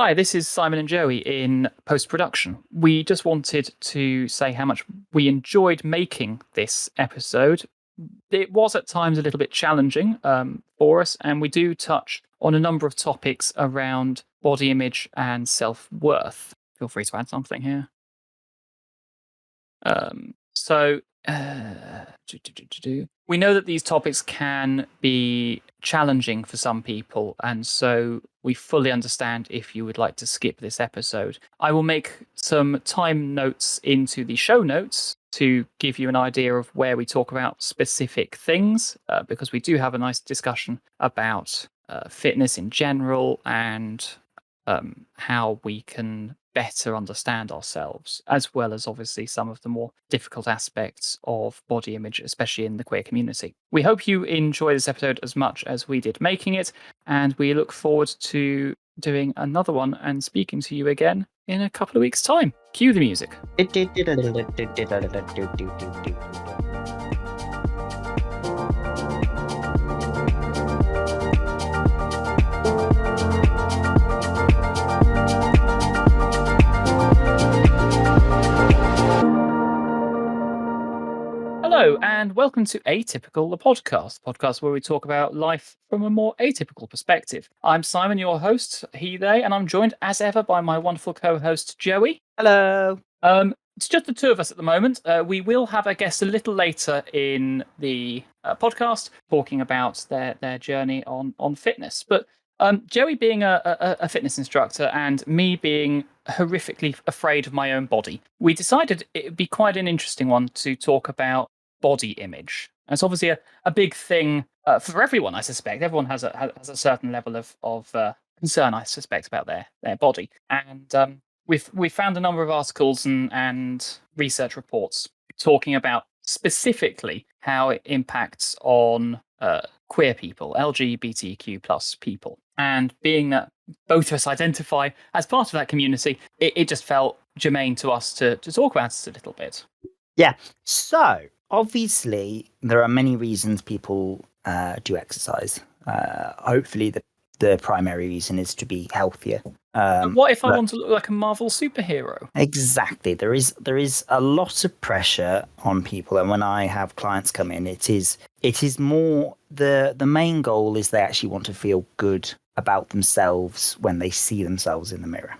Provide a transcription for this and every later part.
Hi, this is Simon and Joey in post-production. We just wanted to say how much we enjoyed making this episode. It was at times a little bit challenging for us, and we do touch on a number of topics around body image and self-worth. Feel free to add something here. So, we know that these topics can be challenging for some people, and so we fully understand if you would like to skip this episode. I will make some time notes into the show notes to give you an idea of where we talk about specific things, because we do have a nice discussion about fitness in general and how we can better understand ourselves, as well as obviously some of the more difficult aspects of body image, especially in the queer community. We hope you enjoy this episode as much as we did making it, and we look forward to doing another one and speaking to you again in a couple of weeks' time. Cue the music. Hello, and welcome to Atypical, the podcast where we talk about life from a more atypical perspective. I'm Simon, your host, he, they, and I'm joined as ever by my wonderful co-host, Joey. Hello. It's just the two of us at the moment. We will have a guest a little later in the podcast talking about their journey on fitness. But Joey being a fitness instructor and me being horrifically afraid of my own body, we decided it would be quite an interesting one to talk about body image. And it's obviously a big thing for everyone, I suspect. Everyone has a certain level of concern, I suspect, about their body. And we've found a number of articles and research reports talking about specifically how it impacts on queer people, LGBTQ plus people. And being that both of us identify as part of that community, it just felt germane to us to talk about it a little bit. Yeah. So, obviously, there are many reasons people do exercise. Hopefully, the primary reason is to be healthier. But what if I want to look like a Marvel superhero? Exactly. There is a lot of pressure on people, and when I have clients come in, it is more the main goal is they actually want to feel good about themselves when they see themselves in the mirror.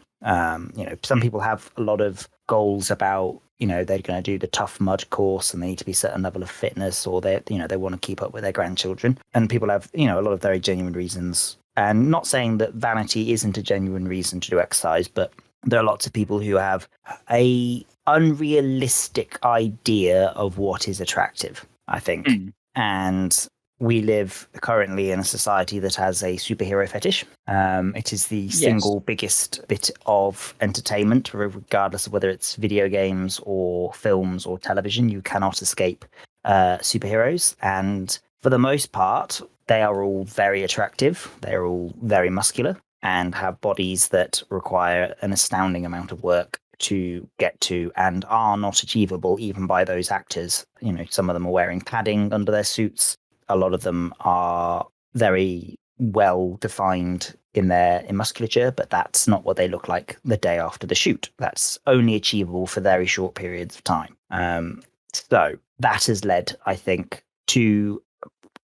Some people have a lot of goals about, they're going to do the Tough Mud course and they need to be a certain level of fitness, or they want to keep up with their grandchildren. And people have, a lot of very genuine reasons. And not saying that vanity isn't a genuine reason to do exercise, but there are lots of people who have a unrealistic idea of what is attractive, I think. And we live currently in a society that has a superhero fetish. It is the single biggest bit of entertainment, regardless of whether it's video games or films or television. You cannot escape superheroes. And for the most part, they are all very attractive. They're all very muscular and have bodies that require an astounding amount of work to get to and are not achievable even by those actors. Some of them are wearing padding under their suits. A lot of them are very well defined in musculature, but that's not what they look like the day after the shoot. That's only achievable for very short periods of time. So that has led, I think, to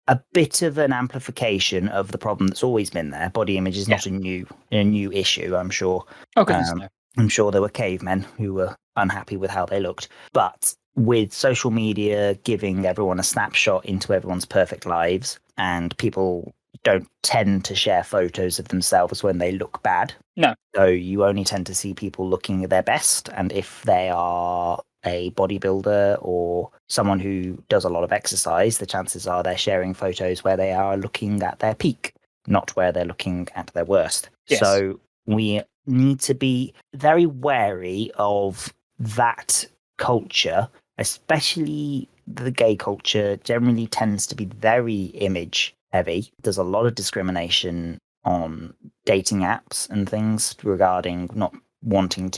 a bit of an amplification of the problem that's always been there. Body image is not a new issue, I'm sure. Oh, goodness, no. I'm sure there were cavemen who were unhappy with how they looked. But with social media giving everyone a snapshot into everyone's perfect lives, and people don't tend to share photos of themselves when they look bad. No. So you only tend to see people looking at their best. And if they are a bodybuilder or someone who does a lot of exercise, the chances are they're sharing photos where they are looking at their peak, not where they're looking at their worst. Yes. So we need to be very wary of that culture, especially the gay culture generally tends to be very image heavy. There's a lot of discrimination on dating apps and things regarding not wanting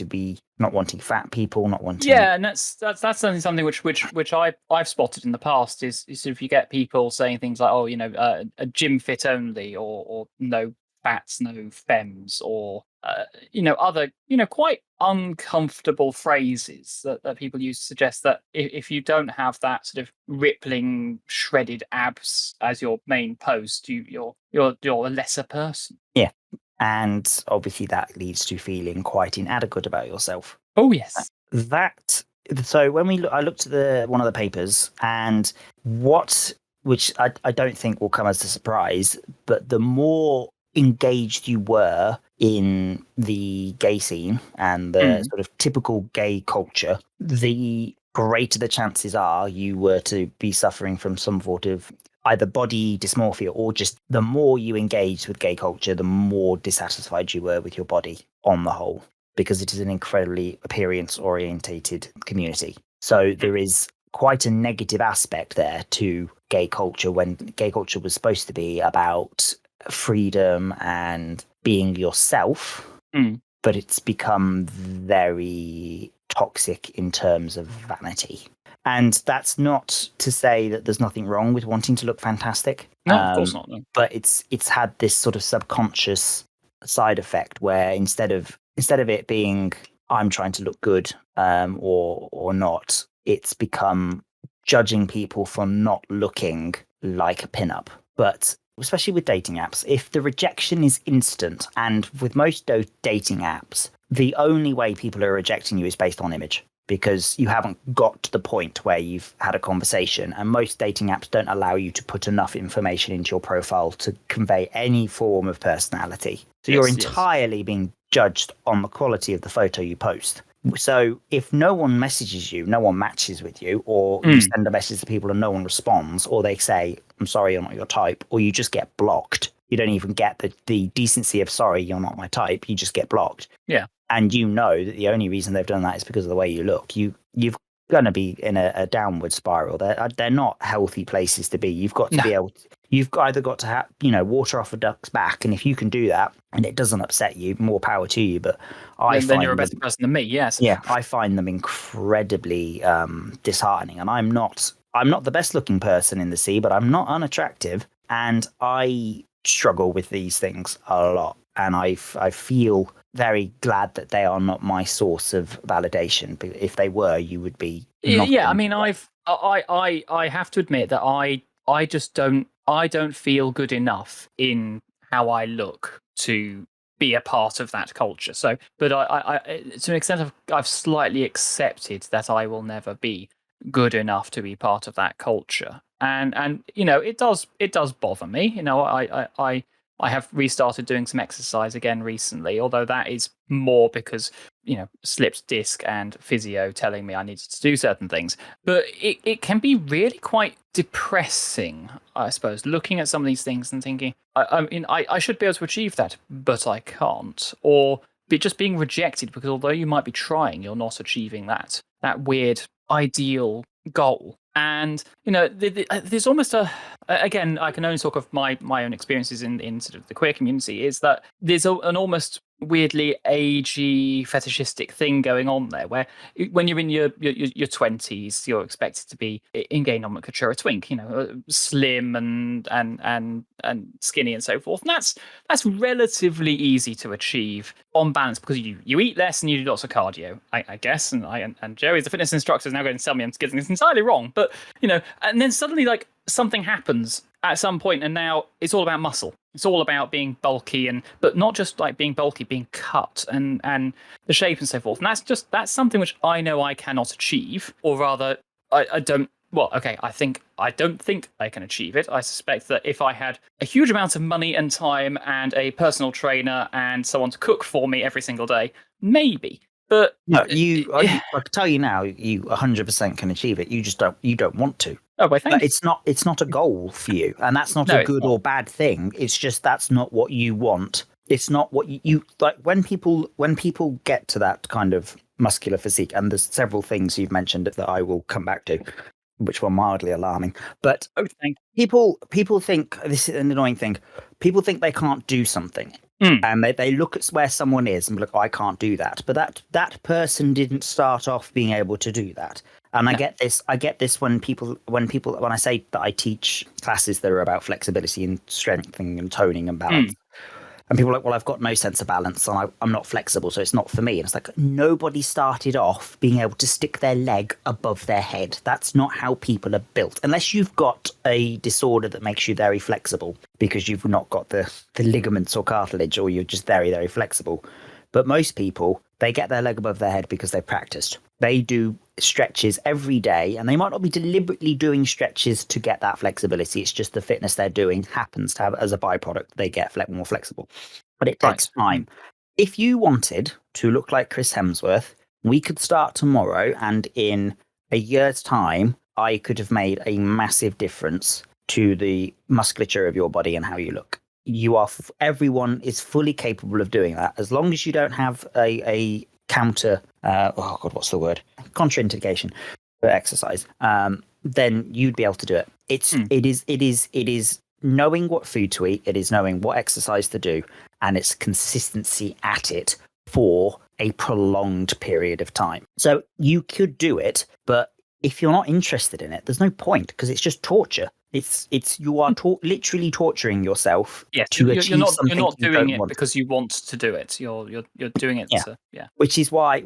fat people, not wanting. Yeah, and that's certainly something which I've spotted in the past is if you get people saying things like, a gym fit only, or no fats no femmes, or other quite uncomfortable phrases that people use to suggest that if you don't have that sort of rippling shredded abs as your main post, you're a lesser person. Yeah. And obviously that leads to feeling quite inadequate about yourself. Oh yes. So when I looked at one of the papers, and which I don't think will come as a surprise, but the more engaged you were in the gay scene and the sort of typical gay culture, the greater the chances are you were to be suffering from some sort of either body dysmorphia, or just the more you engaged with gay culture, the more dissatisfied you were with your body on the whole, because it is an incredibly appearance orientated community. So there is quite a negative aspect there to gay culture, when gay culture was supposed to be about freedom and being yourself, but it's become very toxic in terms of vanity. And that's not to say that there's nothing wrong with wanting to look fantastic. No, of course not. No. But it's had this sort of subconscious side effect where instead of it being I'm trying to look good or not, it's become judging people for not looking like a pinup. But especially with dating apps, if the rejection is instant, and with most dating apps, the only way people are rejecting you is based on image, because you haven't got to the point where you've had a conversation, and most dating apps don't allow you to put enough information into your profile to convey any form of personality. So you're entirely being judged on the quality of the photo you post. So if no one messages you, no one matches with you, or you send a message to people and no one responds, or they say, I'm sorry, you're not your type, or you just get blocked. You don't even get the decency of sorry, you're not my type. You just get blocked. Yeah. And you know that the only reason they've done that is because of the way you look. You've going to be in a downward spiral. They're not healthy places to be. You've got to be able to, you've either got to have, water off a duck's back. And if you can do that and it doesn't upset you, more power to you. But then you're a better person than me. Yes. Yeah. I find them incredibly disheartening. And I'm not the best looking person in the sea, but I'm not unattractive. And I struggle with these things a lot. And I feel very glad that they are not my source of validation. But if they were, you would be. Yeah, I mean, I have to admit that I just don't feel good enough in how I look to be a part of that culture. So, but I to an extent, I've slightly accepted that I will never be good enough to be part of that culture, and it does bother me. I have restarted doing some exercise again recently, although that is more because, slipped disc and physio telling me I needed to do certain things. But it can be really quite depressing, I suppose, looking at some of these things and thinking, I should be able to achieve that, but I can't. Or just being rejected because although you might be trying, you're not achieving that weird ideal goal. And there's almost again, I can only talk of my own experiences in sort of the queer community, is that there's an almost weirdly agey fetishistic thing going on there, where when you're in your 20s, you're expected to be in gay nomenclature a twink, slim and skinny and so forth, and that's relatively easy to achieve on balance, because you eat less and you do lots of cardio, I guess. And Joey, as the fitness instructor, is now going to tell me I'm getting this entirely wrong, but and then suddenly like something happens at some point, and now it's all about muscle. It's all about being bulky, but not just like being bulky, being cut and the shape and so forth. And that's something which I know I cannot achieve, or rather, I don't. Well, okay, I don't think I can achieve it. I suspect that if I had a huge amount of money and time and a personal trainer and someone to cook for me every single day, maybe. But no, I can tell you now, you 100% can achieve it. You just don't want to. Oh, well, thank you. It's not a goal for you, and that's not a good or bad thing. It's just that's not what you want. It's not what you like. When people get to that kind of muscular physique, and there's several things you've mentioned that I will come back to, which were mildly alarming. But people think, this is an annoying thing, people think they can't do something. And they look at where someone is and be like, oh, I can't do that. But that person didn't start off being able to do that. And I get this when I say that I teach classes that are about flexibility and strengthening and toning and balance. And people are like, well, I've got no sense of balance and I'm not flexible, so it's not for me. And it's like, nobody started off being able to stick their leg above their head. That's not how people are built. Unless you've got a disorder that makes you very flexible because you've not got the ligaments or cartilage, or you're just very, very flexible. But most people, they get their leg above their head because they've practiced. They do stretches every day, and they might not be deliberately doing stretches to get that flexibility. It's just the fitness they're doing happens to have, as a byproduct, they get more flexible. But it takes time. If you wanted to look like Chris Hemsworth, we could start tomorrow, and in a year's time, I could have made a massive difference to the musculature of your body and how you look. Everyone is fully capable of doing that, as long as you don't have a counter contraindication for exercise, then you'd be able to do it. It is knowing what food to eat, it is knowing what exercise to do, and it's consistency at it for a prolonged period of time. So you could do it, but if you're not interested in it, there's no point, because it's just torture. You are literally torturing yourself to achieve something. You're not doing it because you want to do it. You're doing it. Yeah. Which is why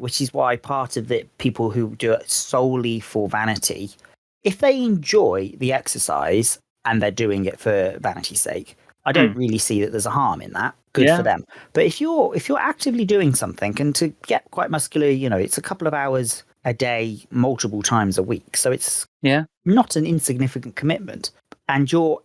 part of it, people who do it solely for vanity, if they enjoy the exercise and they're doing it for vanity's sake, I don't really see that there's a harm in that. Good for them. But if you're actively doing something, and to get quite muscular, it's a couple of hours a day, multiple times a week. So it's not an insignificant commitment. And you're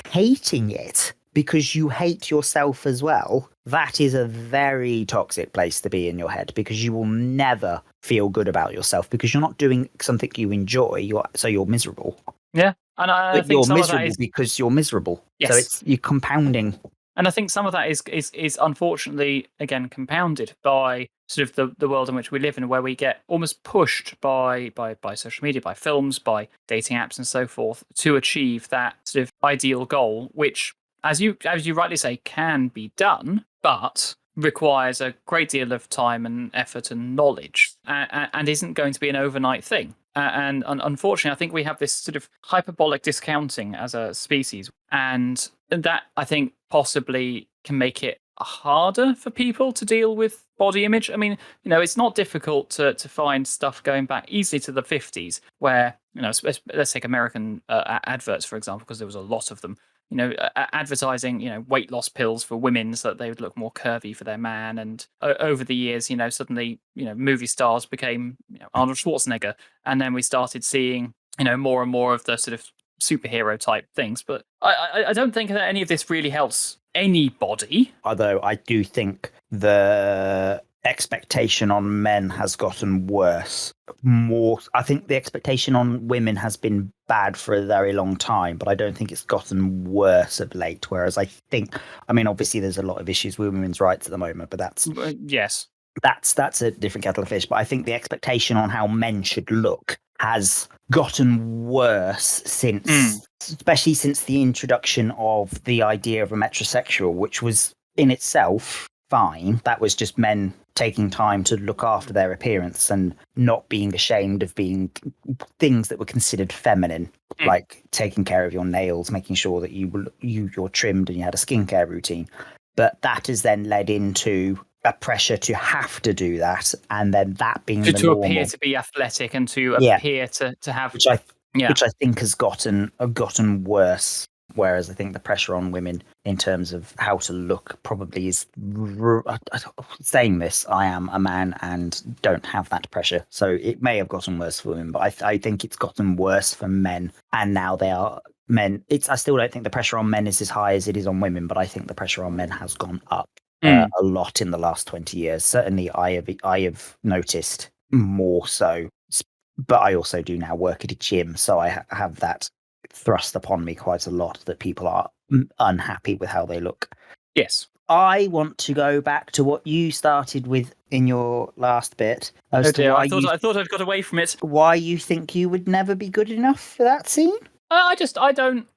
hating it because you hate yourself as well. That is a very toxic place to be in your head, because you will never feel good about yourself because you're not doing something you enjoy. So you're miserable. Yeah. And I think you're miserable because you're miserable. Yes. So you're compounding. And I think some of that is unfortunately, again, compounded by sort of the world in which we live in, where we get almost pushed by social media, by films, by dating apps and so forth, to achieve that sort of ideal goal, which, as you rightly say, can be done, but requires a great deal of time and effort and knowledge, and isn't going to be an overnight thing. And unfortunately, I think we have this sort of hyperbolic discounting as a species, and that, I think, possibly can make it harder for people to deal with body image. I mean, it's not difficult to find stuff going back easily to the 50s, where, let's take American adverts, for example, because there was a lot of them, advertising, weight loss pills for women so that they would look more curvy for their man. And over the years, suddenly, movie stars became Arnold Schwarzenegger. And then we started seeing, more and more of the sort of superhero type things. But I don't think that any of this really helps anybody. Although I do think the expectation on men has gotten worse. I think the expectation on women has been bad for a very long time, but I don't think it's gotten worse of late. Whereas obviously there's a lot of issues with women's rights at the moment, but that's a different kettle of fish. But I think the expectation on how men should look has gotten worse especially since the introduction of the idea of a metrosexual, which was in itself fine. That was just men taking time to look after their appearance and not being ashamed of being things that were considered feminine, like taking care of your nails, making sure that you're trimmed and you had a skincare routine. But that has then led into a pressure to have to do that, and then that being the normal. Appear to be athletic and to appear to have, which I think has gotten worse. Whereas I think the pressure on women in terms of how to look probably is. Saying this, I am a man and don't have that pressure, so it may have gotten worse for women, but I think it's gotten worse for men, and now they are men. I still don't think the pressure on men is as high as it is on women, but I think the pressure on men has gone up a lot in the last 20 years. Certainly, I have noticed more so. But I also do now work at a gym, so I have that thrust upon me quite a lot, that people are unhappy with how they look. Yes. I want to go back to what you started with in your last bit. I thought I'd got away from it. Why you think you would never be good enough for that scene? I don't.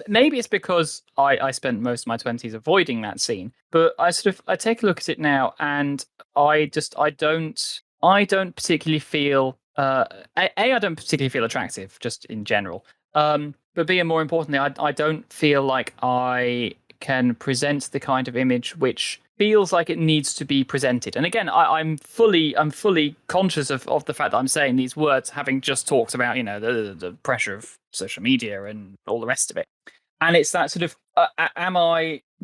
Maybe it's because I spent most of my 20s avoiding that scene. But I take a look at it now, and I don't particularly feel. I don't particularly feel attractive, just in general. But B, and more importantly, I don't feel like I can present the kind of image which feels like it needs to be presented. And again, I'm fully conscious of the fact that I'm saying these words, having just talked about, you know, the pressure of social media and all the rest of it. And it's that sort of,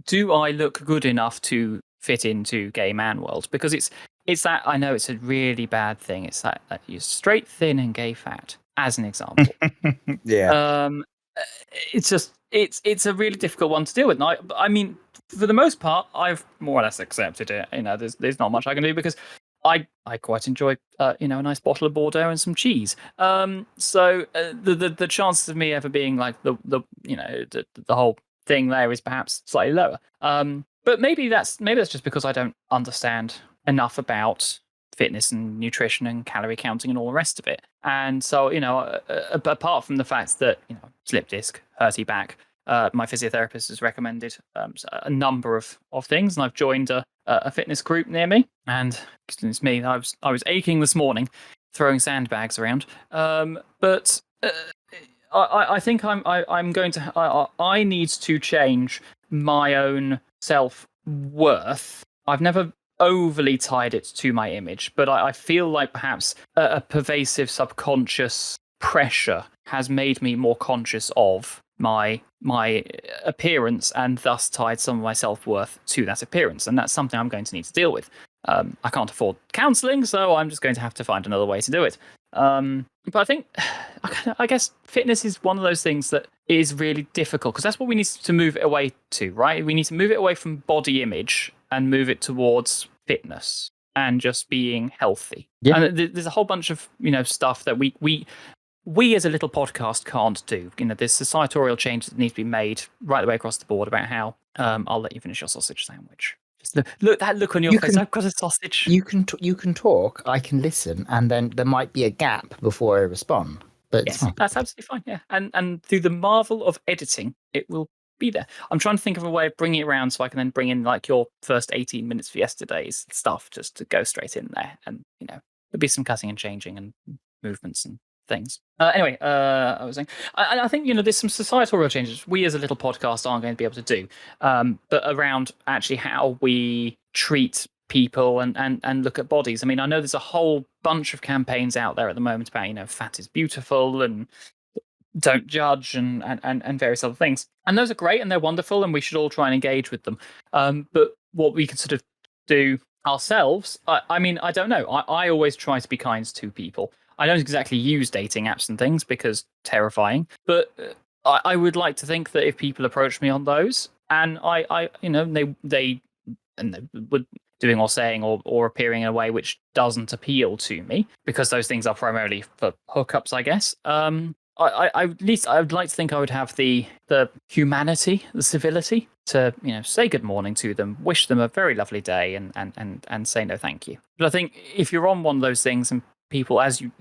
do I look good enough to fit into gay man world? Because it's that, I know it's a really bad thing. It's that you're straight, thin, and gay fat, as an example. Yeah. It's just, it's a really difficult one to deal with. And I mean, for the most part, I've more or less accepted it. You know, there's not much I can do because I quite enjoy, you know, a nice bottle of Bordeaux and some cheese. So the chances of me ever being like the you know the whole thing there is perhaps slightly lower. But maybe that's just because I don't understand enough about fitness and nutrition and calorie counting and all the rest of it. And so, you know, apart from the fact that, you know, slip disc, hurty back, my physiotherapist has recommended a number of things, and I've joined a fitness group near me. And it's me, I was aching this morning, throwing sandbags around. But I think I'm going to I need to change my own self-worth. I've never overly tied it to my image, but I feel like perhaps a pervasive subconscious pressure has made me more conscious of my appearance, and thus tied some of my self-worth to that appearance. And that's something I'm going to need to deal with. I can't afford counselling, so I'm just going to have to find another way to do it. But I think, I guess fitness is one of those things that is really difficult, because that's what we need to move it away to, right? We need to move it away from body image and move it towards fitness and just being healthy. Yeah. And there's a whole bunch of, you know, stuff that we as a little podcast can't do. You know, there's societal changes that need to be made right the way across the board about how. I'll let you finish your sausage sandwich. Just look that look on your face. I've got a sausage. You can talk. I can listen, and then there might be a gap before I respond. But yes, that's absolutely fine. Yeah, and through the marvel of editing, it will be there. I'm trying to think of a way of bringing it around so I can then bring in like your first 18 minutes for yesterday's stuff just to go straight in there, and you know there'll be some cutting and changing and movements and things. Anyway, I was saying, I think, you know, there's some societal changes we as a little podcast aren't going to be able to do, but around actually how we treat people and look at bodies. I mean, I know there's a whole bunch of campaigns out there at the moment about, you know, fat is beautiful and don't judge and various other things. And those are great and they're wonderful and we should all try and engage with them. But what we can sort of do ourselves, I mean, I don't know. I always try to be kind to people. I don't exactly use dating apps and things because terrifying, but I would like to think that if people approach me on those and I you know, they would doing or saying or appearing in a way which doesn't appeal to me, because those things are primarily for hookups, I guess. At least I would like to think I would have the humanity, the civility to, you know, say good morning to them, wish them a very lovely day, and say no thank you. But I think if you're on one of those things and people, as you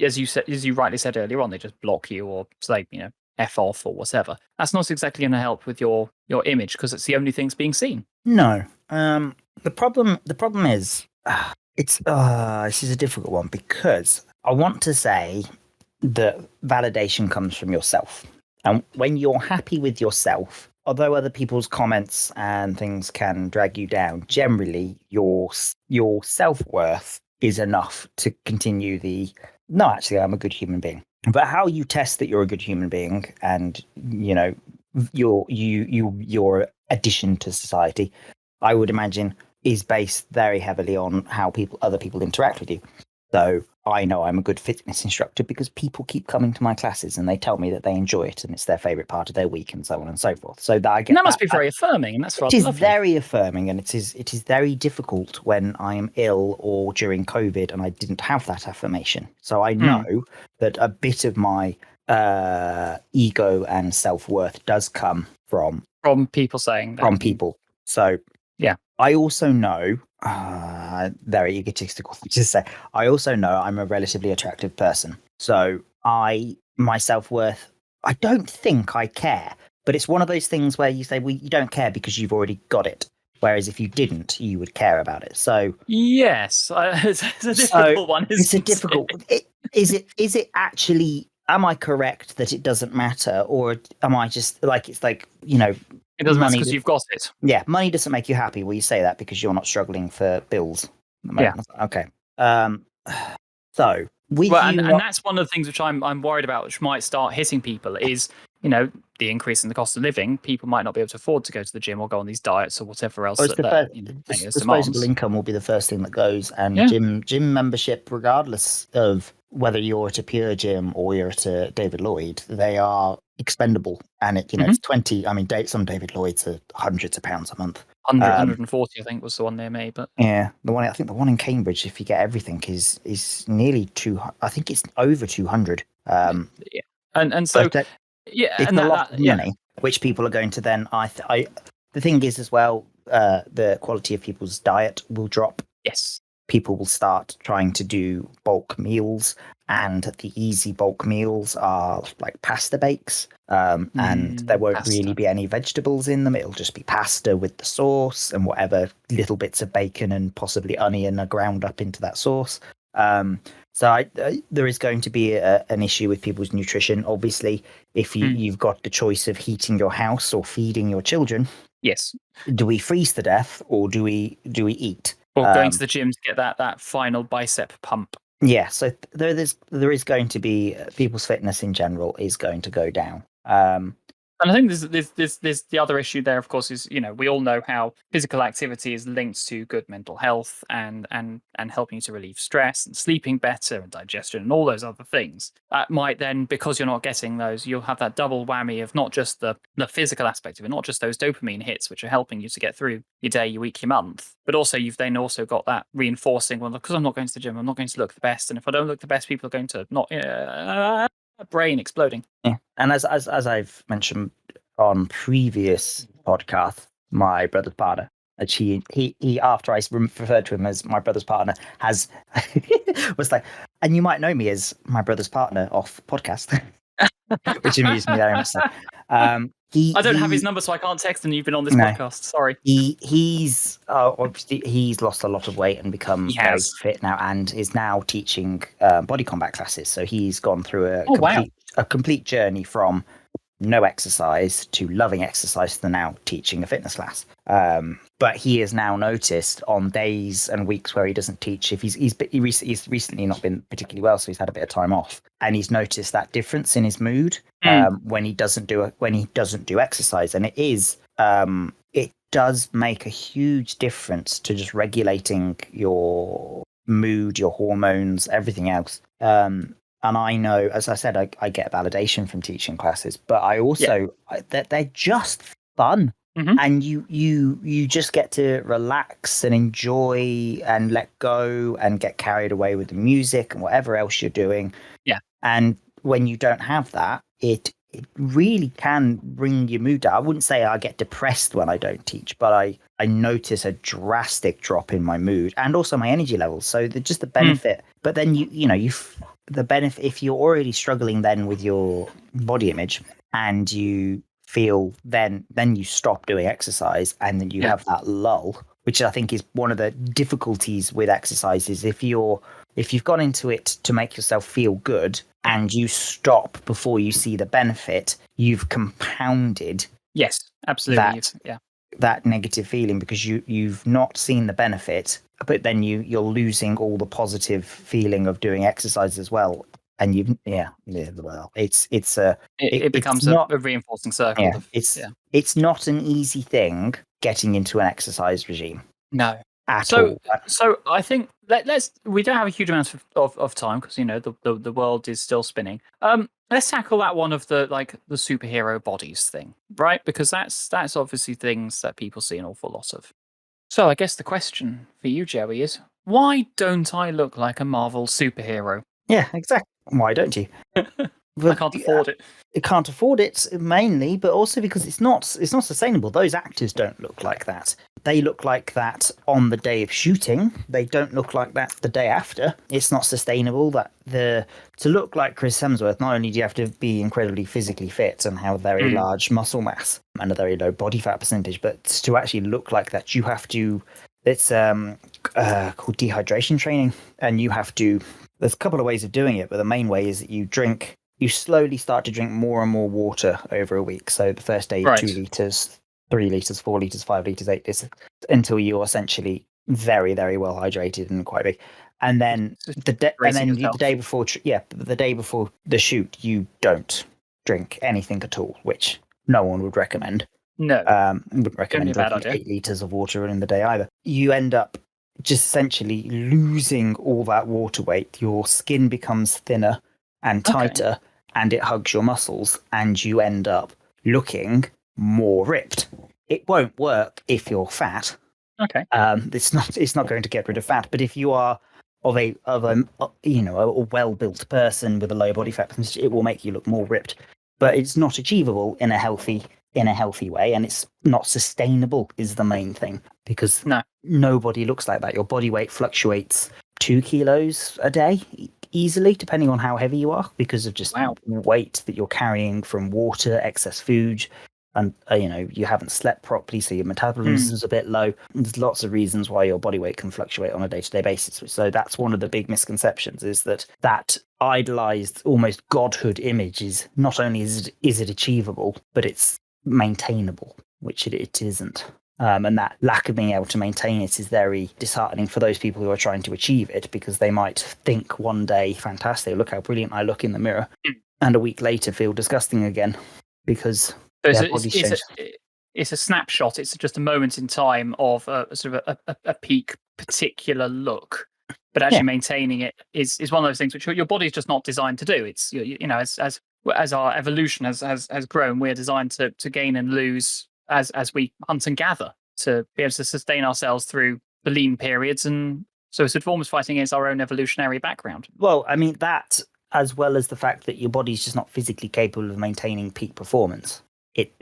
rightly said earlier on, they just block you or say, you know, F off or whatever, that's not exactly going to help with your image, because it's the only things being seen. No. The problem is, this is a difficult one, because I want to say that validation comes from yourself. And when you're happy with yourself, although other people's comments and things can drag you down, generally your self-worth is enough to continue no, actually, I'm a good human being. But how you test that you're a good human being and, you know, your addition to society, I would imagine, is based very heavily on how other people interact with you. So I know I'm a good fitness instructor because people keep coming to my classes and they tell me that they enjoy it and it's their favorite part of their week and so on and so forth. So that I get and that must be very affirming, and that's rather it is lovely. very affirming, and it is very difficult when I'm ill or during COVID and I didn't have that affirmation. So I know that a bit of my ego and self-worth does come from people saying that. From people. So yeah, I also know, very egotistical thing to say, I also know I'm a relatively attractive person. So my self-worth, I don't think I care. But it's one of those things where you say, well, you don't care because you've already got it. Whereas if you didn't, you would care about it. So yes, it's a difficult one. It's a difficult. Is it actually? Am I correct that it doesn't matter, or am I just like, it's like, you know, It doesn't matter because you've got it. Yeah, money doesn't make you happy. Well, you say that because you're not struggling for bills at the moment. Yeah. Okay. So with Well, you, and that's one of the things which I'm worried about, which might start hitting people, is the increase in the cost of living. People might not be able to afford to go to the gym or go on these diets or whatever else disposable income will be the first thing that goes, and gym membership, regardless of whether you're at a pure gym or you're at a David Lloyd, they are expendable, and it's 20. I mean, some David Lloyds are hundreds of pounds a month. 140, I think, was the one near me. But yeah, the one in Cambridge, if you get everything, is nearly 200. I think it's over 200. And so it's a lot of money, which people are going to then. The thing is as well, the quality of people's diet will drop. Yes, people will start trying to do bulk meals, and the easy bulk meals are like pasta bakes, and there won't really be any vegetables in them. It'll just be pasta with the sauce and whatever little bits of bacon and possibly onion are ground up into that sauce. So there is going to be an issue with people's nutrition. Obviously, if you've got the choice of heating your house or feeding your children, yes, do we freeze to death or do we eat? Or going to the gym to get that final bicep pump. Yeah, so there is going to be people's fitness in general is going to go down. And I think there's the other issue there, of course, is we all know how physical activity is linked to good mental health and helping you to relieve stress and sleeping better and digestion and all those other things. That might then, because you're not getting those, you'll have that double whammy of not just the physical aspect of it, not just those dopamine hits which are helping you to get through your day, your week, your month, but also you've then also got that reinforcing, well, because I'm not going to the gym, I'm not going to look the best, and if I don't look the best, people are going to not brain exploding. Yeah, and as I've mentioned on previous podcasts, my brother's partner, he after I referred to him as my brother's partner, has was like, and you might know me as my brother's partner off podcast, which amused me very much. So. I don't have his number, so I can't text him. You've been on this podcast. Sorry. He's obviously he's lost a lot of weight and become very fit now, and is now teaching body combat classes. So he's gone through a complete journey from no exercise to loving exercise to now teaching a fitness class. But he has now noticed on days and weeks where he doesn't teach, if he's recently not been particularly well, so he's had a bit of time off, and he's noticed that difference in his mood when he doesn't do exercise, and it does make a huge difference to just regulating your mood, your hormones, everything else. And I know, as I said, I get validation from teaching classes, but I also they're just fun. Mm-hmm. And you just get to relax and enjoy and let go and get carried away with the music and whatever else you're doing. Yeah. And when you don't have that, it really can bring your mood down. I wouldn't say I get depressed when I don't teach, but I notice a drastic drop in my mood and also my energy levels. So just the benefit. But then the benefit, if you're already struggling then with your body image and you feel then you stop doing exercise and then you have that lull, which I think is one of the difficulties with exercise, is if you've gone into it to make yourself feel good and you stop before you see the benefit, you've compounded absolutely that negative feeling because you've not seen the benefit, but then you're losing all the positive feeling of doing exercise as well. And it becomes a reinforcing circle. Yeah, it's not an easy thing getting into an exercise regime. No. At all. So I think we don't have a huge amount of time because the world is still spinning. Let's tackle that one of the superhero bodies thing, right? Because that's obviously things that people see an awful lot of. So I guess the question for you, Joey, is why don't I look like a Marvel superhero? Yeah, exactly. Why don't you? I can't afford it. It can't afford it mainly, but also because it's not sustainable. Those actors don't look like that. They look like that on the day of shooting. They don't look like that the day after. It's not sustainable. To look like Chris Hemsworth, not only do you have to be incredibly physically fit and have very large muscle mass and a very low body fat percentage, but to actually look like that, you have to. It's called dehydration training, and you have to. There's a couple of ways of doing it, but the main way is that you slowly start to drink more and more water over a week. So the first day, 2 liters, 3 litres, 4 litres, 5 litres, 8 litres, until you're essentially very, very well hydrated and quite big. And then Just the bracing yourself. day before, the day before the shoot, you don't drink anything at all, which no one would recommend. No, Wouldn't recommend a bad drinking idea. 8 litres of water in the day either. You end up just essentially losing all that water weight. Your skin becomes thinner and tighter, and it hugs your muscles, and you end up looking more ripped. It won't work if you're fat. Okay. It's not going to get rid of fat. But if you are of a a well-built person with a low body fat percentage, it will make you look more ripped. But it's not achievable in a healthy way, and it's not sustainable is the main thing, because nobody looks like that. Your body weight fluctuates 2 kilos a day easily, depending on how heavy you are, because of just weight that you're carrying from water, excess food, and you haven't slept properly, so your metabolism is a bit low. There's lots of reasons why your body weight can fluctuate on a day-to-day basis. So that's one of the big misconceptions, is that idolized, almost godhood image is not only is it achievable, but it's maintainable, which it isn't. And that lack of being able to maintain it is very disheartening for those people who are trying to achieve it, because they might think one day, fantastic, look how brilliant I look in the mirror, and a week later feel disgusting again, because their body's changed. It's a snapshot. It's just a moment in time of sort of a peak particular look, but actually maintaining it is one of those things which your body's just not designed to do. It's as our evolution has grown, we're designed to gain and lose as we hunt and gather, to be able to sustain ourselves through the lean periods, and so it's sort of almost fighting against our own evolutionary background. Well, I mean, that, as well as the fact that your body's just not physically capable of maintaining peak performance. It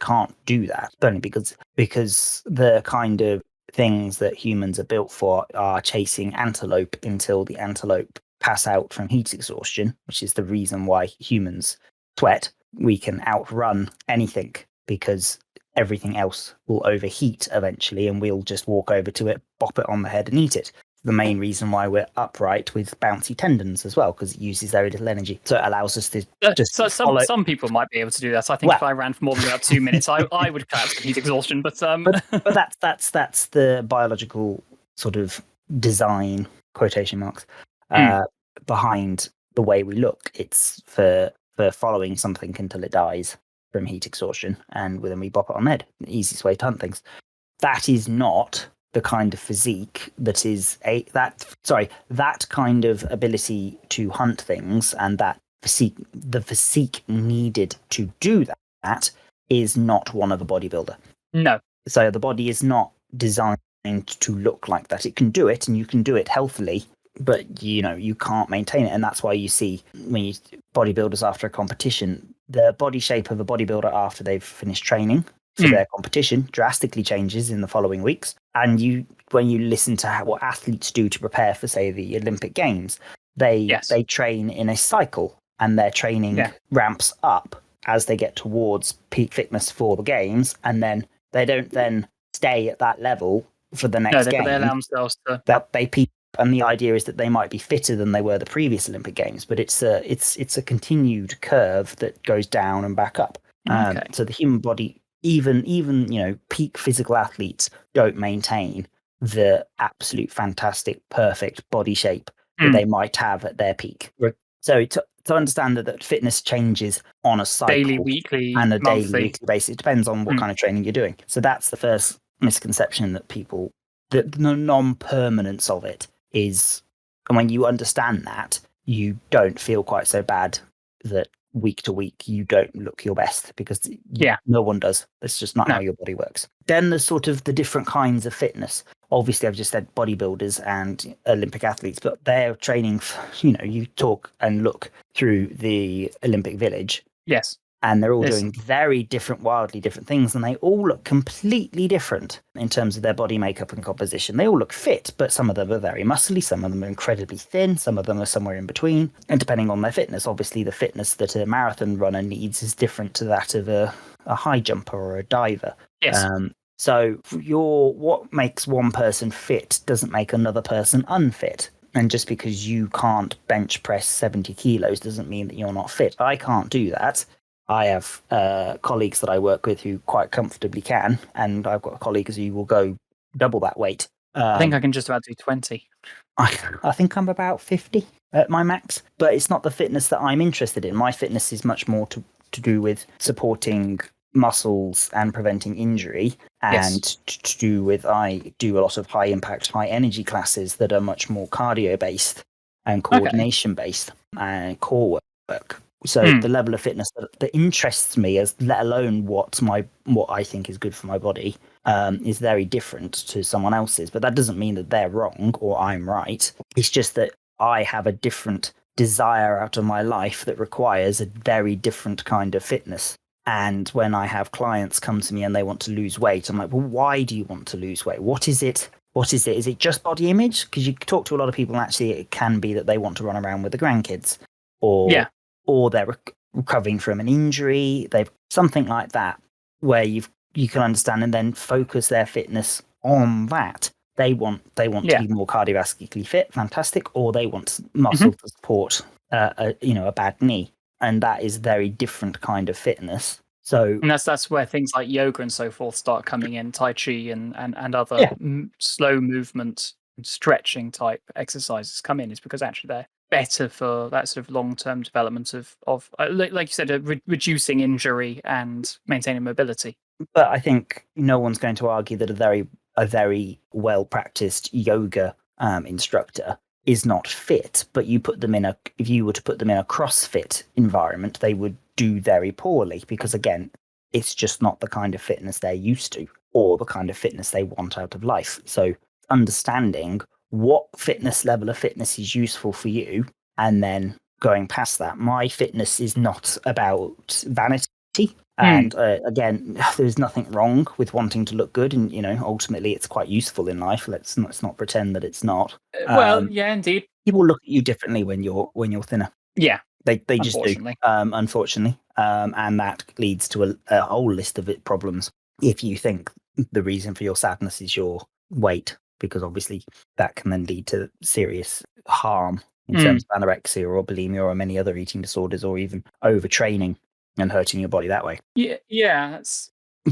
can't do that, only because the kind of things that humans are built for are chasing antelope until the antelope pass out from heat exhaustion, which is the reason why humans sweat. We can outrun anything because everything else will overheat eventually, and we'll just walk over to it, bop it on the head and eat it. The main reason why we're upright with bouncy tendons as well, because it uses very little energy, so it allows us to just follow. Some people might be able to do that. I think if I ran for more than about 2 minutes, I would collapse from heat exhaustion. But that's the biological sort of design, quotation marks, behind the way we look. It's for following something until it dies from heat exhaustion, and then we bop it on the head. The easiest way to hunt things. That is not the kind of physique that is that kind of ability to hunt things, and the physique needed to do that is not one of a bodybuilder. No. So the body is not designed to look like that. It can do it, and you can do it healthily, but you can't maintain it. And that's why you see when you bodybuilders after a competition, the body shape of a bodybuilder after they've finished training for their competition drastically changes in the following weeks. And when you listen to what athletes do to prepare for, say, the Olympic Games, they train in a cycle, and their training ramps up as they get towards peak fitness for the games, and then they don't then stay at that level for the next game. They allow themselves to. That they peak, and the idea is that they might be fitter than they were the previous Olympic Games, but it's a continued curve that goes down and back up. So the human body, even peak physical athletes don't maintain the absolute fantastic perfect body shape that they might have at their peak. So to understand that fitness changes on a cycle, daily, weekly, and a monthly. daily, weekly basis. It depends on what kind of training you're doing. So that's the first misconception that the non-permanence of it is, and when you understand that, you don't feel quite so bad that week to week you don't look your best, because no one does. That's just not how your body works. Then there's sort of the different kinds of fitness. Obviously, I've just said bodybuilders and Olympic athletes, but they're training, you talk and look through the Olympic Village. Yes. And they're all doing very different, wildly different things, and they all look completely different in terms of their body makeup and composition. They all look fit, but some of them are very muscly, some of them are incredibly thin, some of them are somewhere in between. And depending on their fitness, obviously the fitness that a marathon runner needs is different to that of a high jumper or a diver. Yes. So what makes one person fit doesn't make another person unfit. And just because you can't bench press 70 kilos doesn't mean that you're not fit. I can't do that. I have colleagues that I work with who quite comfortably can, and I've got colleagues who will go double that weight. I think I can just about do 20. I think I'm about 50 at my max, but it's not the fitness that I'm interested in. My fitness is much more to do with supporting muscles and preventing injury, Yes. and to do with I do a lot of high impact, high energy classes that are much more cardio based and Okay. coordination based and core work. So Hmm. the level of fitness that interests me, as let alone what I think is good for my body, is very different to someone else's. But that doesn't mean that they're wrong or I'm right. It's just that I have a different desire out of my life that requires a very different kind of fitness. And when I have clients come to me and they want to lose weight, I'm like, well, why do you want to lose weight? What is it? What is it? Is it just body image? Because you talk to a lot of people, and actually, it can be that they want to run around with the grandkids, or Yeah. they're recovering from an injury. They've something like that, where you can understand and then focus their fitness on that. They want to Yeah. be more cardiovascularly fit, fantastic, or they want muscle Hmm. to support a bad knee, and that is very different kind of fitness. So And that's where things like yoga and so forth start coming in, Tai Chi and other yeah, slow movement, stretching type exercises come in, is because actually they're better for that sort of long term development of like you said, reducing injury and maintaining mobility. but I think no one's going to argue that a very well practiced yoga instructor is not fit. But if you were to put them in a CrossFit environment, they would do very poorly because again, it's just not the kind of fitness they're used to or the kind of fitness they want out of life. So understanding what fitness level of fitness is useful for you, and then going past that. My fitness is not about vanity. Hmm. And again, there's nothing wrong with wanting to look good, and ultimately, it's quite useful in life. Let's not pretend that it's not. Well, Um, yeah, indeed. People look at you differently when you're thinner. Yeah, They just do, unfortunately. unfortunately, and that leads to a whole list of problems. If you think the reason for your sadness is your weight, because obviously that can then lead to serious harm in Hmm. terms of anorexia or bulimia or many other eating disorders, or even overtraining and hurting your body that way. Yeah, yeah.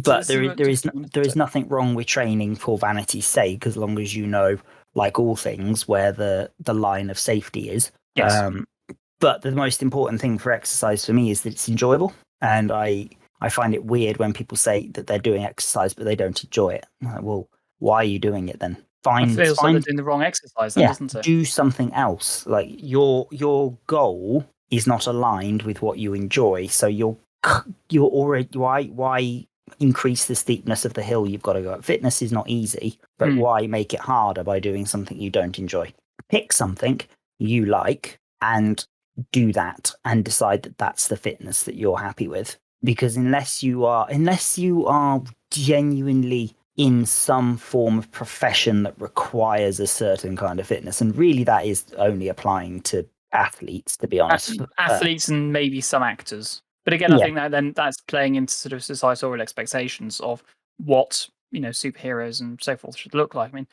But It's there is a there is difficult one, there isn't is it? nothing wrong with training for vanity's sake, as long as you know, like all things, where the line of safety is. Yes. But the most important thing for exercise for me is that it's enjoyable, and I find it weird when people say that they're doing exercise but they don't enjoy it. I'm like, well, why are you doing it then? It Find feels like they're find doing the wrong exercise then, yeah, doesn't it? do something else. Like your goal is not aligned with what you enjoy, so you're already why increase the steepness of the hill you've got to go up. Fitness is not easy, but Hmm. why make it harder by doing something you don't enjoy? Pick something you like and do that, and decide that that's the fitness that you're happy with. Because unless you are genuinely in some form of profession that requires a certain kind of fitness, and really that is only applying to athletes, to be honest. Athletes and maybe some actors. But again, I Yeah, think that then that's playing into sort of societal expectations of what superheroes and so forth should look like. I mean,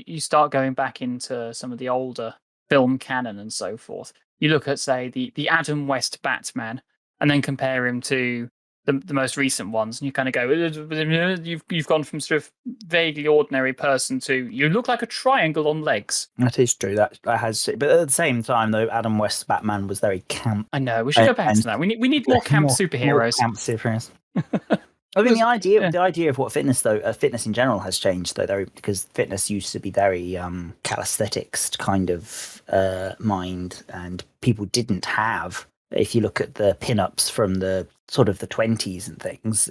you start going back into some of the older film canon and so forth. You look at, say, the Adam West Batman, and then compare him to the most recent ones, and you kind of go, you've gone from sort of vaguely ordinary person to you look like a triangle on legs. that is true. That has, but at the same time, though, Adam West's Batman was very camp I know we should and, go back and to that. We need more camp more superheroes. camp difference. I mean, the Because idea yeah, the idea of what fitness though, fitness in general has changed though, because fitness used to be very calisthenics kind of mind, and people didn't have. If you look at the pin-ups from the sort of the 20s and things,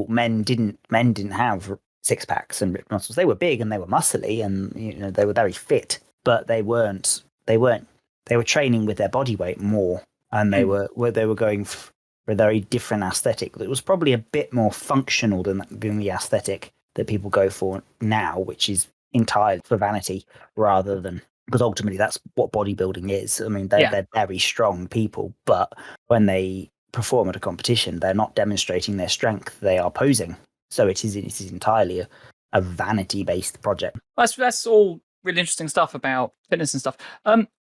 men didn't have six packs and ripped muscles. They were big and they were muscly, and they were very fit, but they weren't they were training with their body weight more, and they mm, were going for a very different aesthetic that was probably a bit more functional than the aesthetic that people go for now, which is entirely for vanity rather than, because ultimately that's what bodybuilding is. I mean, they're yeah. they're very strong people, but when they perform at a competition, they're not demonstrating their strength; they are posing. So it is entirely a vanity based project. That's all really interesting stuff about fitness and stuff.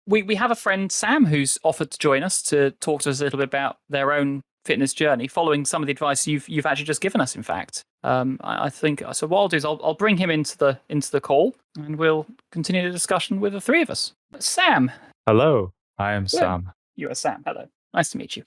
We have a friend Sam who's offered to join us to talk to us a little bit about their own fitness journey, following some of the advice you've actually just given us. In fact, I think so. What I'll do is I'll bring him into the call, and we'll continue the discussion with the three of us. Sam. Hello, I am Hello. Sam. You are Sam. Hello. Nice to meet you.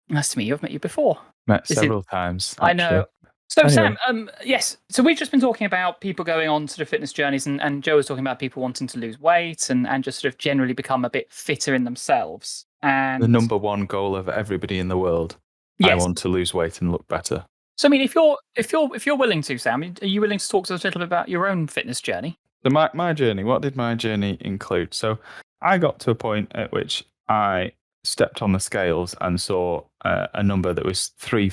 Nice to meet you. I've met you before. Met several times. Actually. I know. So Anyway. Sam, yes. So we've just been talking about people going on sort of fitness journeys, and Joe was talking about people wanting to lose weight and just sort of generally become a bit fitter in themselves. And The number one goal of everybody in the world. Yes. I want to lose weight and look better. So I mean, if you're willing to, Sam, are you willing to talk to us a little bit about your own fitness journey? So my journey, what did my journey include? So I got to a point at which I stepped on the scales and saw a number that was three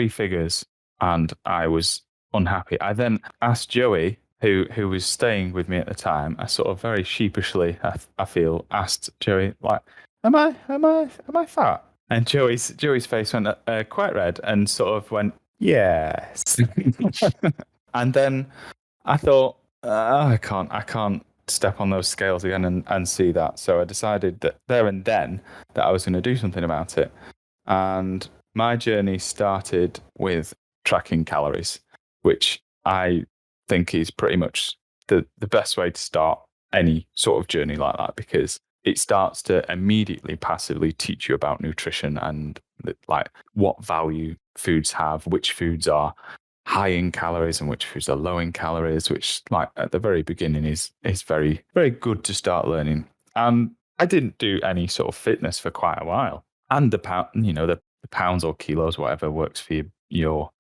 figures, and I was unhappy. I then asked Joey, who was staying with me at the time, I sort of very sheepishly, I feel, asked Joey, like, am I fat? And Joey's face went quite red and sort of went, yes. And then I thought, I can't step on those scales again and see that. So I decided that there and then that I was going to do something about it. And my journey started with tracking calories, which I think is pretty much the best way to start any sort of journey like that, because it starts to immediately passively teach you about nutrition and like what value foods have, which foods are high in calories and which foods are low in calories, which like at the very beginning is very, very good to start learning. And I didn't do any sort of fitness for quite a while. And the pounds or kilos, whatever works for your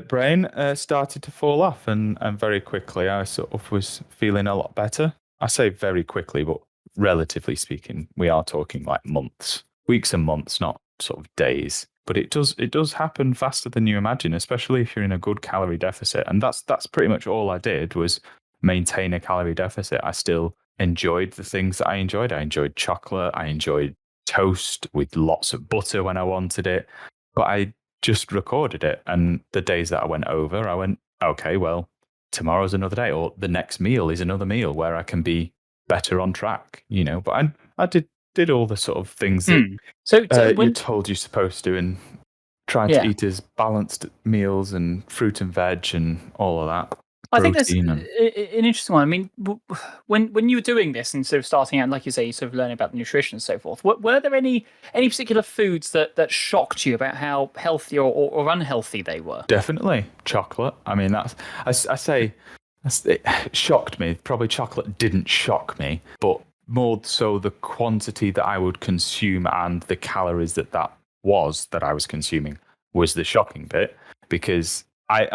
brain, started to fall off. And very quickly, I sort of was feeling a lot better. I say very quickly, but relatively speaking, we are talking like months, weeks and months, not sort of days. But it does happen faster than you imagine, especially if you're in a good calorie deficit. And that's pretty much all I did was maintain a calorie deficit. I still enjoyed the things that I enjoyed. I enjoyed chocolate. I enjoyed toast with lots of butter when I wanted it. But I just recorded it. And the days that I went over, I went, okay, well, tomorrow's another day, or the next meal is another meal where I can be better on track, But I did all the sort of things that you're told you're supposed to, and trying to eat as balanced meals and fruit and veg and all of that. I think that's an interesting one. I mean, when you were doing this and sort of starting out, like you say, you sort of learning about the nutrition and so forth, were there any particular foods that shocked you about how healthy or unhealthy they were? Definitely chocolate. I mean, it shocked me. Probably chocolate didn't shock me, but more so the quantity that I would consume and the calories that I was consuming was the shocking bit, because I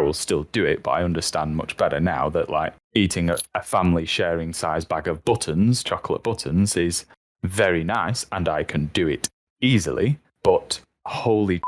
will still do it, but I understand much better now that like eating a family sharing size bag of buttons, chocolate buttons, is very nice and I can do it easily, but holy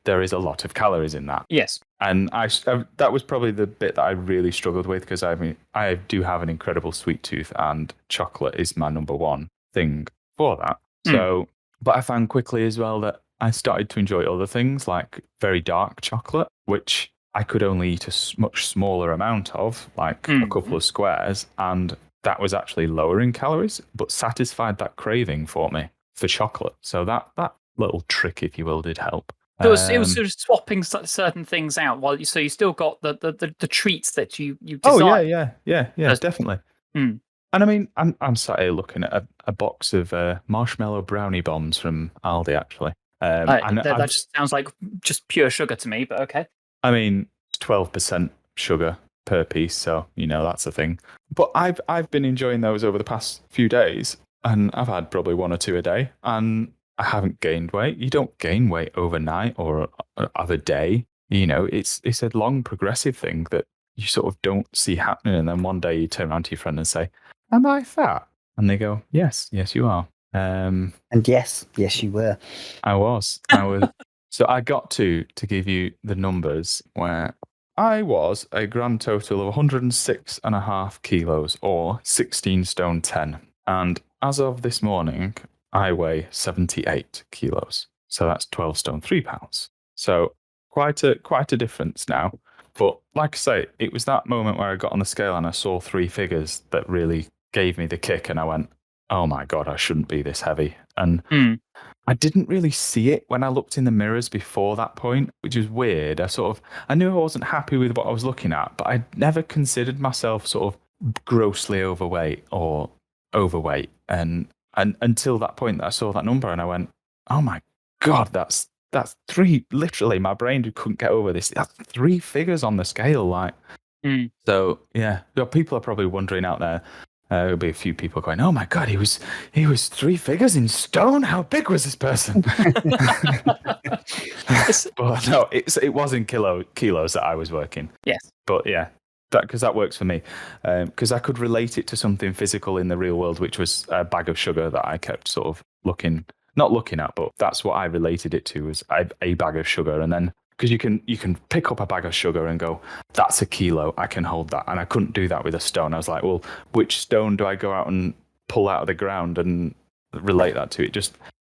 there is a lot of calories in that. Yes. And that was probably the bit that I really struggled with, because I do have an incredible sweet tooth and chocolate is my number one thing for that. So, but I found quickly as well that I started to enjoy other things like very dark chocolate, which I could only eat a much smaller amount of, like a couple of squares. And that was actually lower in calories, but satisfied that craving for me for chocolate. So that little trick, if you will, did help. It was sort of swapping certain things out so you still got the treats that you desire. Oh yeah, definitely. And I mean, I'm sat here looking at a box of marshmallow brownie bombs from Aldi, actually. That just sounds like just pure sugar to me, but okay. I mean, 12% sugar per piece, so that's a thing. But I've been enjoying those over the past few days, and I've had probably one or two a day, and I haven't gained weight. You don't gain weight overnight or of a day. It's a long progressive thing that you sort of don't see happening. And then one day you turn around to your friend and say, am I fat? And they go, yes, you are. And yes, you were. I was. So I got to give you the numbers where I was a grand total of 106.5 kilos or 16 stone 10. And as of this morning, I weigh 78 kilos. So that's 12 stone 3 pounds. So quite a difference now. But like I say, it was that moment where I got on the scale and I saw 3 figures that really gave me the kick, and I went, oh my God, I shouldn't be this heavy. And Mm. I didn't really see it when I looked in the mirrors before that point, which is weird. I knew I wasn't happy with what I was looking at, but I never considered myself sort of grossly overweight or overweight. And until that point that I saw that number and I went, oh my God, that's three, literally my brain couldn't get over this. That's 3 figures on the scale. Like, so yeah, people are probably wondering out there. There'll be a few people going, "Oh my God, he was 3 figures in stone. How big was this person?" But no, it was in kilos that I was working. Yes, but yeah, because that works for me. Because I could relate it to something physical in the real world, which was a bag of sugar that I kept sort of not looking at, but that's what I related it to, was a bag of sugar, and then. Because you can pick up a bag of sugar and go, that's a kilo, I can hold that. And I couldn't do that with a stone. I was like, well, which stone do I go out and pull out of the ground and relate that to?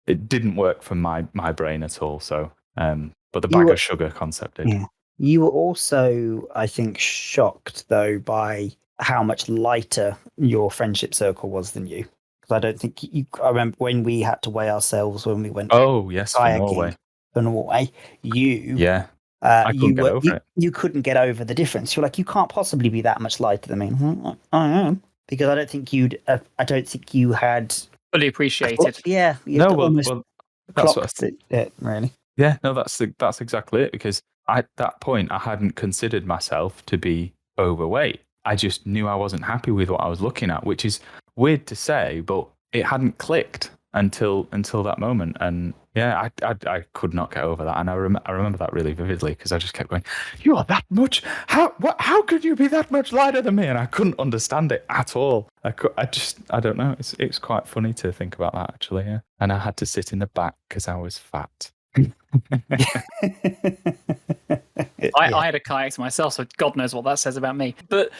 It didn't work for my brain at all. So, but the bag of sugar concept did. Yeah. You were also, I think, shocked though by how much lighter your friendship circle was than you. Because I don't think I remember when we had to weigh ourselves when we went. Oh yes, kayaking. For Norway, I couldn't get over it. You couldn't get over the difference. You're like, you can't possibly be that much lighter than me. I am, because I don't think you had fully appreciated. Yeah, no, well, that's what it really. Yeah, no, that's exactly it. Because at that point, I hadn't considered myself to be overweight. I just knew I wasn't happy with what I was looking at, which is weird to say, but it hadn't clicked until that moment. And yeah, I could not get over that, and I remember that really vividly, because I just kept going, "You are that much? How could you be that much lighter than me?" And I couldn't understand it at all. I don't know. It's quite funny to think about that, actually. Yeah, and I had to sit in the back because I was fat. I had a kayak myself, so God knows what that says about me. But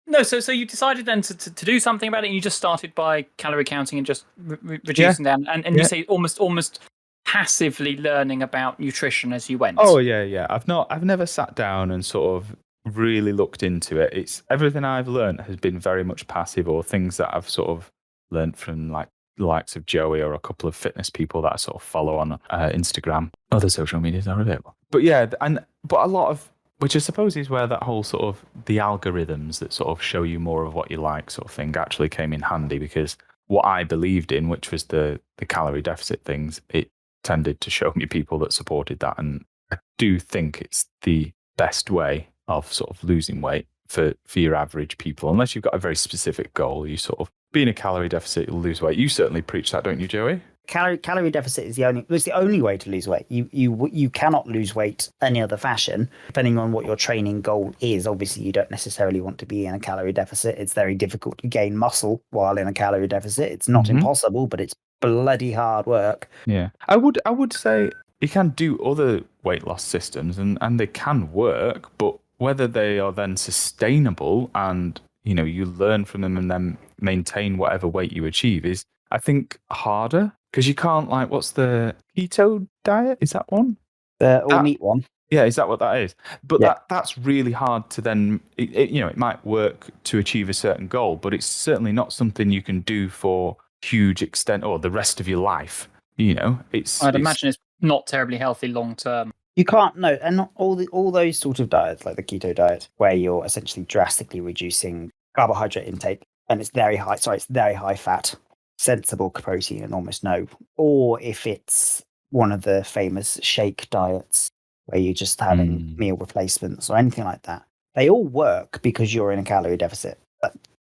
no, so you decided then to do something about it, and you just started by calorie counting and just reducing down, and you say almost passively learning about nutrition as you went. Oh yeah. I've never sat down and sort of really looked into it. It's everything I've learned has been very much passive, or things that I've sort of learned from like the likes of Joey or a couple of fitness people that I sort of follow on Instagram. Other social medias are available. But yeah, but a lot of, which I suppose is where that whole sort of the algorithms that sort of show you more of what you like sort of thing actually came in handy, because what I believed in, which was the calorie deficit things, it tended to show me people that supported that. And I do think it's the best way of sort of losing weight for your average people, unless you've got a very specific goal. You sort of be in a calorie deficit, you'll lose weight. You certainly preach that, don't you, Joey? Calorie deficit is the only way to lose weight. You cannot lose weight any other fashion, depending on what your training goal is. Obviously, you don't necessarily want to be in a calorie deficit. It's very difficult to gain muscle while in a calorie deficit. It's not impossible, but it's bloody hard work. Yeah, I would say you can do other weight loss systems, and they can work, but whether they are then sustainable and you learn from them and then maintain whatever weight you achieve is, I think, harder. Because you can't, like, what's the keto diet? Is that one? The all-meat one. Yeah, is that what that is? But that's really hard to then, it might work to achieve a certain goal, but it's certainly not something you can do for huge extent or the rest of your life. I'd imagine it's not terribly healthy long term. You can't, no, and not all those sort of diets, like the keto diet, where you're essentially drastically reducing carbohydrate intake, and it's very high fat. Sensible protein and almost no. Or if it's one of the famous shake diets where you're just having meal replacements or anything like that, they all work because you're in a calorie deficit.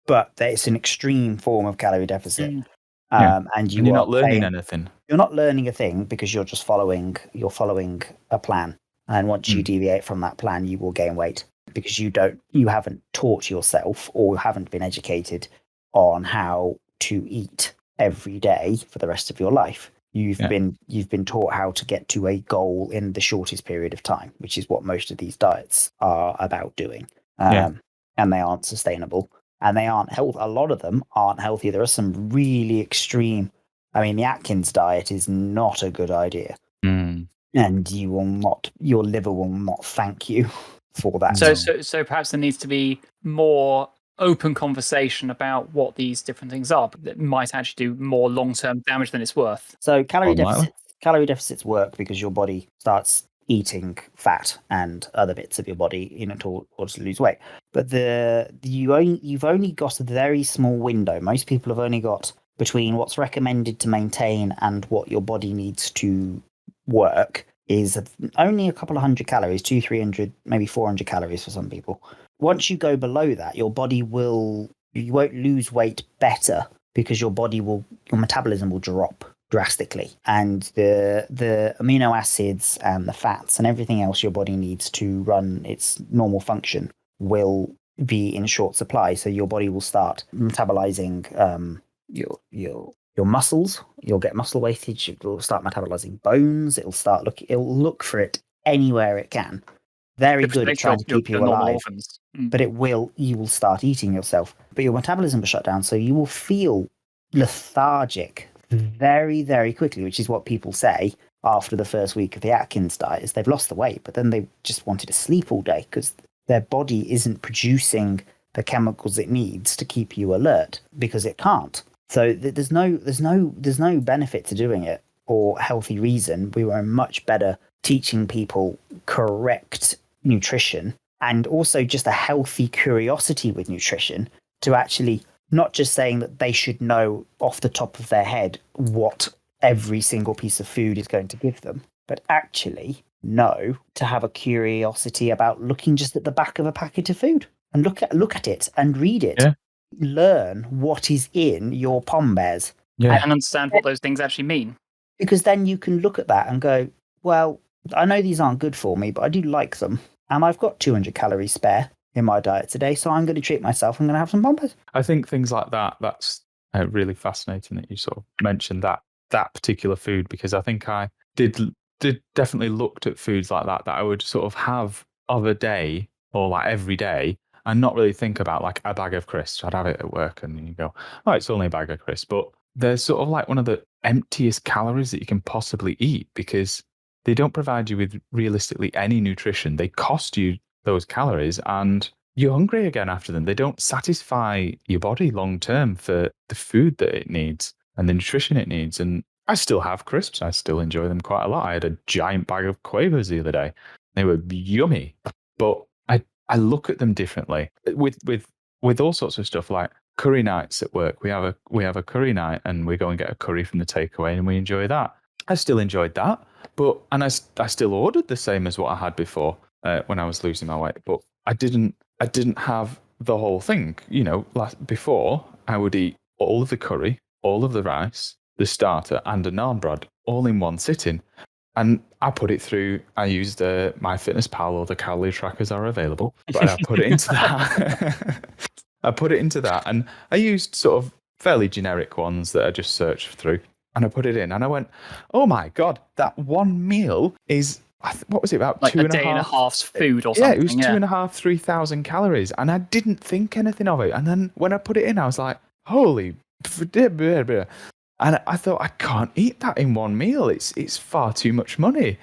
But it's an extreme form of calorie deficit. And you're not learning anything. You're not learning a thing because you're just following a plan. And once you deviate from that plan, you will gain weight because you haven't taught yourself or haven't been educated on how to eat every day for the rest of your life. You've been taught how to get to a goal in the shortest period of time, which is what most of these diets are about doing. And they aren't sustainable, and they aren't healthy. A lot of them aren't healthy. There are some really extreme. I mean, the Atkins diet is not a good idea, and your liver will not thank you for that. So perhaps there needs to be more open conversation about what these different things are that might actually do more long-term damage than it's worth. So calorie Unlikely. deficits work because your body starts eating fat and other bits of your body in order to lose weight. But you've only got a very small window. Most people have only got between what's recommended to maintain and what your body needs to work is only a couple of 100 calories, 200-300, maybe 400 calories for some people. Once you go below that, you won't lose weight better because your metabolism will drop drastically, and the amino acids and the fats and everything else your body needs to run its normal function will be in short supply. So your body will start metabolizing your muscles. You'll get muscle wastage. It will start metabolizing bones. It'll look for it anywhere it can. Very good at trying to keep you alive. But you will start eating yourself. But your metabolism will shut down, so you will feel lethargic very, very quickly, which is what people say after the first week of the Atkins diet, is they've lost the weight, but then they just wanted to sleep all day because their body isn't producing the chemicals it needs to keep you alert because it can't. So there's no benefit to doing it or healthy reason. We were much better teaching people correct nutrition and also just a healthy curiosity with nutrition to actually not just saying that they should know off the top of their head what every single piece of food is going to give them, but actually know to have a curiosity about looking just at the back of a packet of food and look at it and read it. Yeah. Learn what is in your pom bears. Yeah. And understand what those things actually mean. Because then you can look at that and go, well, I know these aren't good for me, but I do like them. And I've got 200 calories spare in my diet today, so I'm going to treat myself. I'm going to have some pom bears. I think things like that, that's really fascinating that you sort of mentioned that particular food, because I think I did definitely looked at foods like that I would sort of have of a day or like every day and not really think about, like a bag of crisps. I'd have it at work and you go, oh, it's only a bag of crisps. But they're sort of like one of the emptiest calories that you can possibly eat because they don't provide you with realistically any nutrition. They cost you those calories and you're hungry again after them. They don't satisfy your body long term for the food that it needs and the nutrition it needs. And I still have crisps. I still enjoy them quite a lot. I had a giant bag of Quavers the other day. They were yummy, but I look at them differently with all sorts of stuff like curry nights at work. We have a curry night and we go and get a curry from the takeaway and we enjoy that. I still enjoyed that, but I still ordered the same as what I had before when I was losing my weight, but I didn't have the whole thing. You know, before I would eat all of the curry, all of the rice, the starter, and a naan bread all in one sitting. And I put it through, I used MyFitnessPal, or the calorie trackers are available, but I put it into that. I put it into that, and I used sort of fairly generic ones that I just searched through, and I put it in, and I went, oh my God, that one meal is, what was it, about like 2.5 a day and a half's food or something? Yeah, it was 2.5, 3,000 calories, and I didn't think anything of it. And then when I put it in, I was like, holy, and I thought, I can't eat that in one meal. It's far too much money.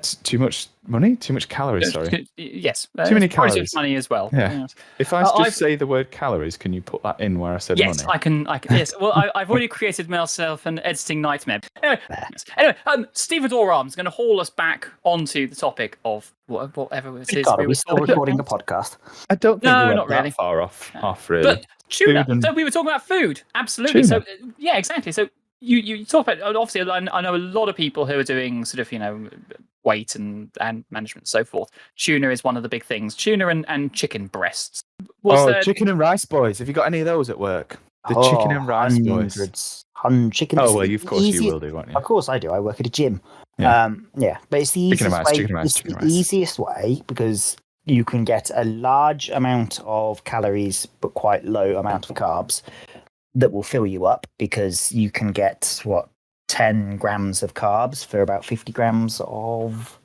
Too much money? Too much calories, sorry. Yes. Too many calories. calories. Money as well. Yeah. Yes. If I just say the word calories, can you put that in where I said money? Yes, I can. Yes. Well, I've already created myself an editing nightmare. Anyway, Stevedore Arms going to haul us back onto the topic of whatever it is. Are we still recording a podcast? I don't think we went not that really. far off, really. But tuna. Food So we were talking about food. Absolutely. Tuna. So yeah, exactly. So you talk about, obviously, I know a lot of people who are doing sort of, weight and management and so forth. Tuna is one of the big things. Tuna and chicken breasts. Chicken and rice boys. Have you got any of those at work? The chicken and rice boys. Chicken. Oh, well, of course you will do, won't you? Of course I do. I work at a gym. Yeah. But it's the easiest way. Chicken and rice. The easiest way because you can get a large amount of calories but quite low amount of carbs that will fill you up because you can get 10 grams of carbs for about 50 grams of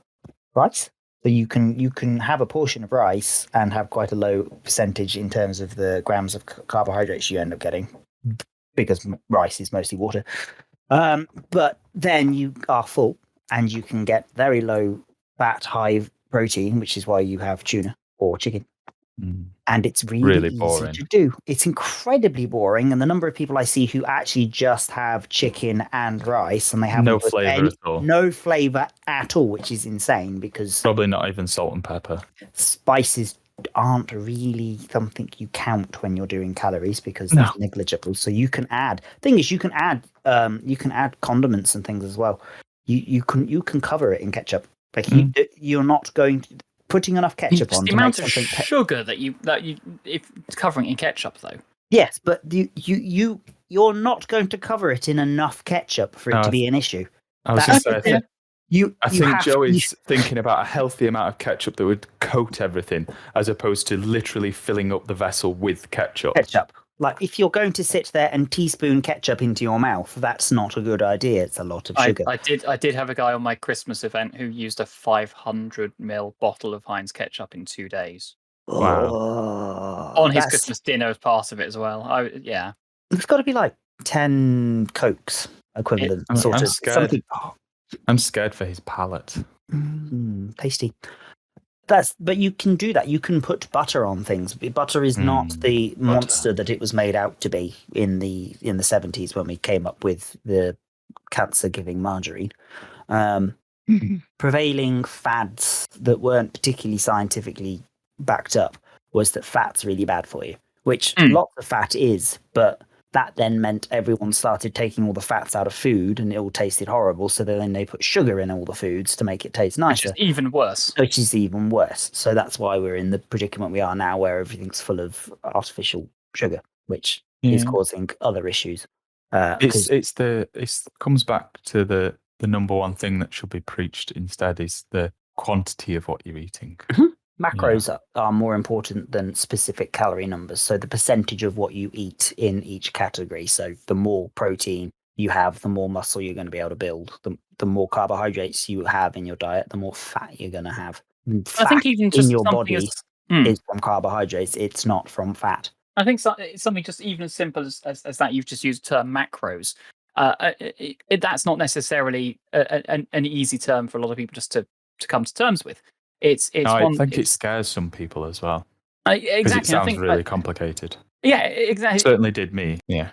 rice. So you can have a portion of rice and have quite a low percentage in terms of the grams of carbohydrates you end up getting because rice is mostly water. But then you are full and you can get very low fat, high protein, which is why you have tuna or chicken. And it's really easy boring. to do. It's incredibly boring. And the number of people I see who actually just have chicken and rice and they haven't No put flavour at all. no flavor at all, which is insane because Probably not even salt and pepper. spices aren't really something you count when you're doing calories because they're negligible. So you can add. Thing is, you can add condiments and things as well. You can cover it in ketchup. Like you're not going to putting enough ketchup on the to amount make of something sugar that you if covering it in ketchup though. Yes, but you're not going to cover it in enough ketchup for it to be an issue. I was going to say, I think Joey's thinking about a healthy amount of ketchup that would coat everything, as opposed to literally filling up the vessel with ketchup. Like if you're going to sit there and teaspoon ketchup into your mouth, that's not a good idea. It's a lot of sugar. I did have a guy on my Christmas event who used a 500ml bottle of Heinz ketchup in 2 days. Wow. On his Christmas dinner as part of it as well. It's got to be like 10 Cokes equivalent. I'm scared. I'm scared for his palate. Tasty. But you can do that. You can put butter on things. Butter is not the monster that it was made out to be in the 70s when we came up with the cancer-giving margarine. Prevailing fads that weren't particularly scientifically backed up was that fat's really bad for you, which lots of fat is, but that then meant everyone started taking all the fats out of food and it all tasted horrible. So then they put sugar in all the foods to make it taste nicer. Which is even worse. So that's why we're in the predicament we are now, where everything's full of artificial sugar, which is causing other issues. It comes back to the number one thing that should be preached instead is the quantity of what you're eating. Macros are more important than specific calorie numbers. So the percentage of what you eat in each category. So the more protein you have, the more muscle you're going to be able to build. The more carbohydrates you have in your diet, the more fat you're going to have. Fat I think even just in your body is from carbohydrates. It's not from fat. I think it's something just even as simple as that. You've just used the term macros. That's not necessarily an easy term for a lot of people just to come to terms with. I think it scares some people as well. Exactly. Because it sounds really complicated. Yeah, exactly. It certainly did me. Yeah.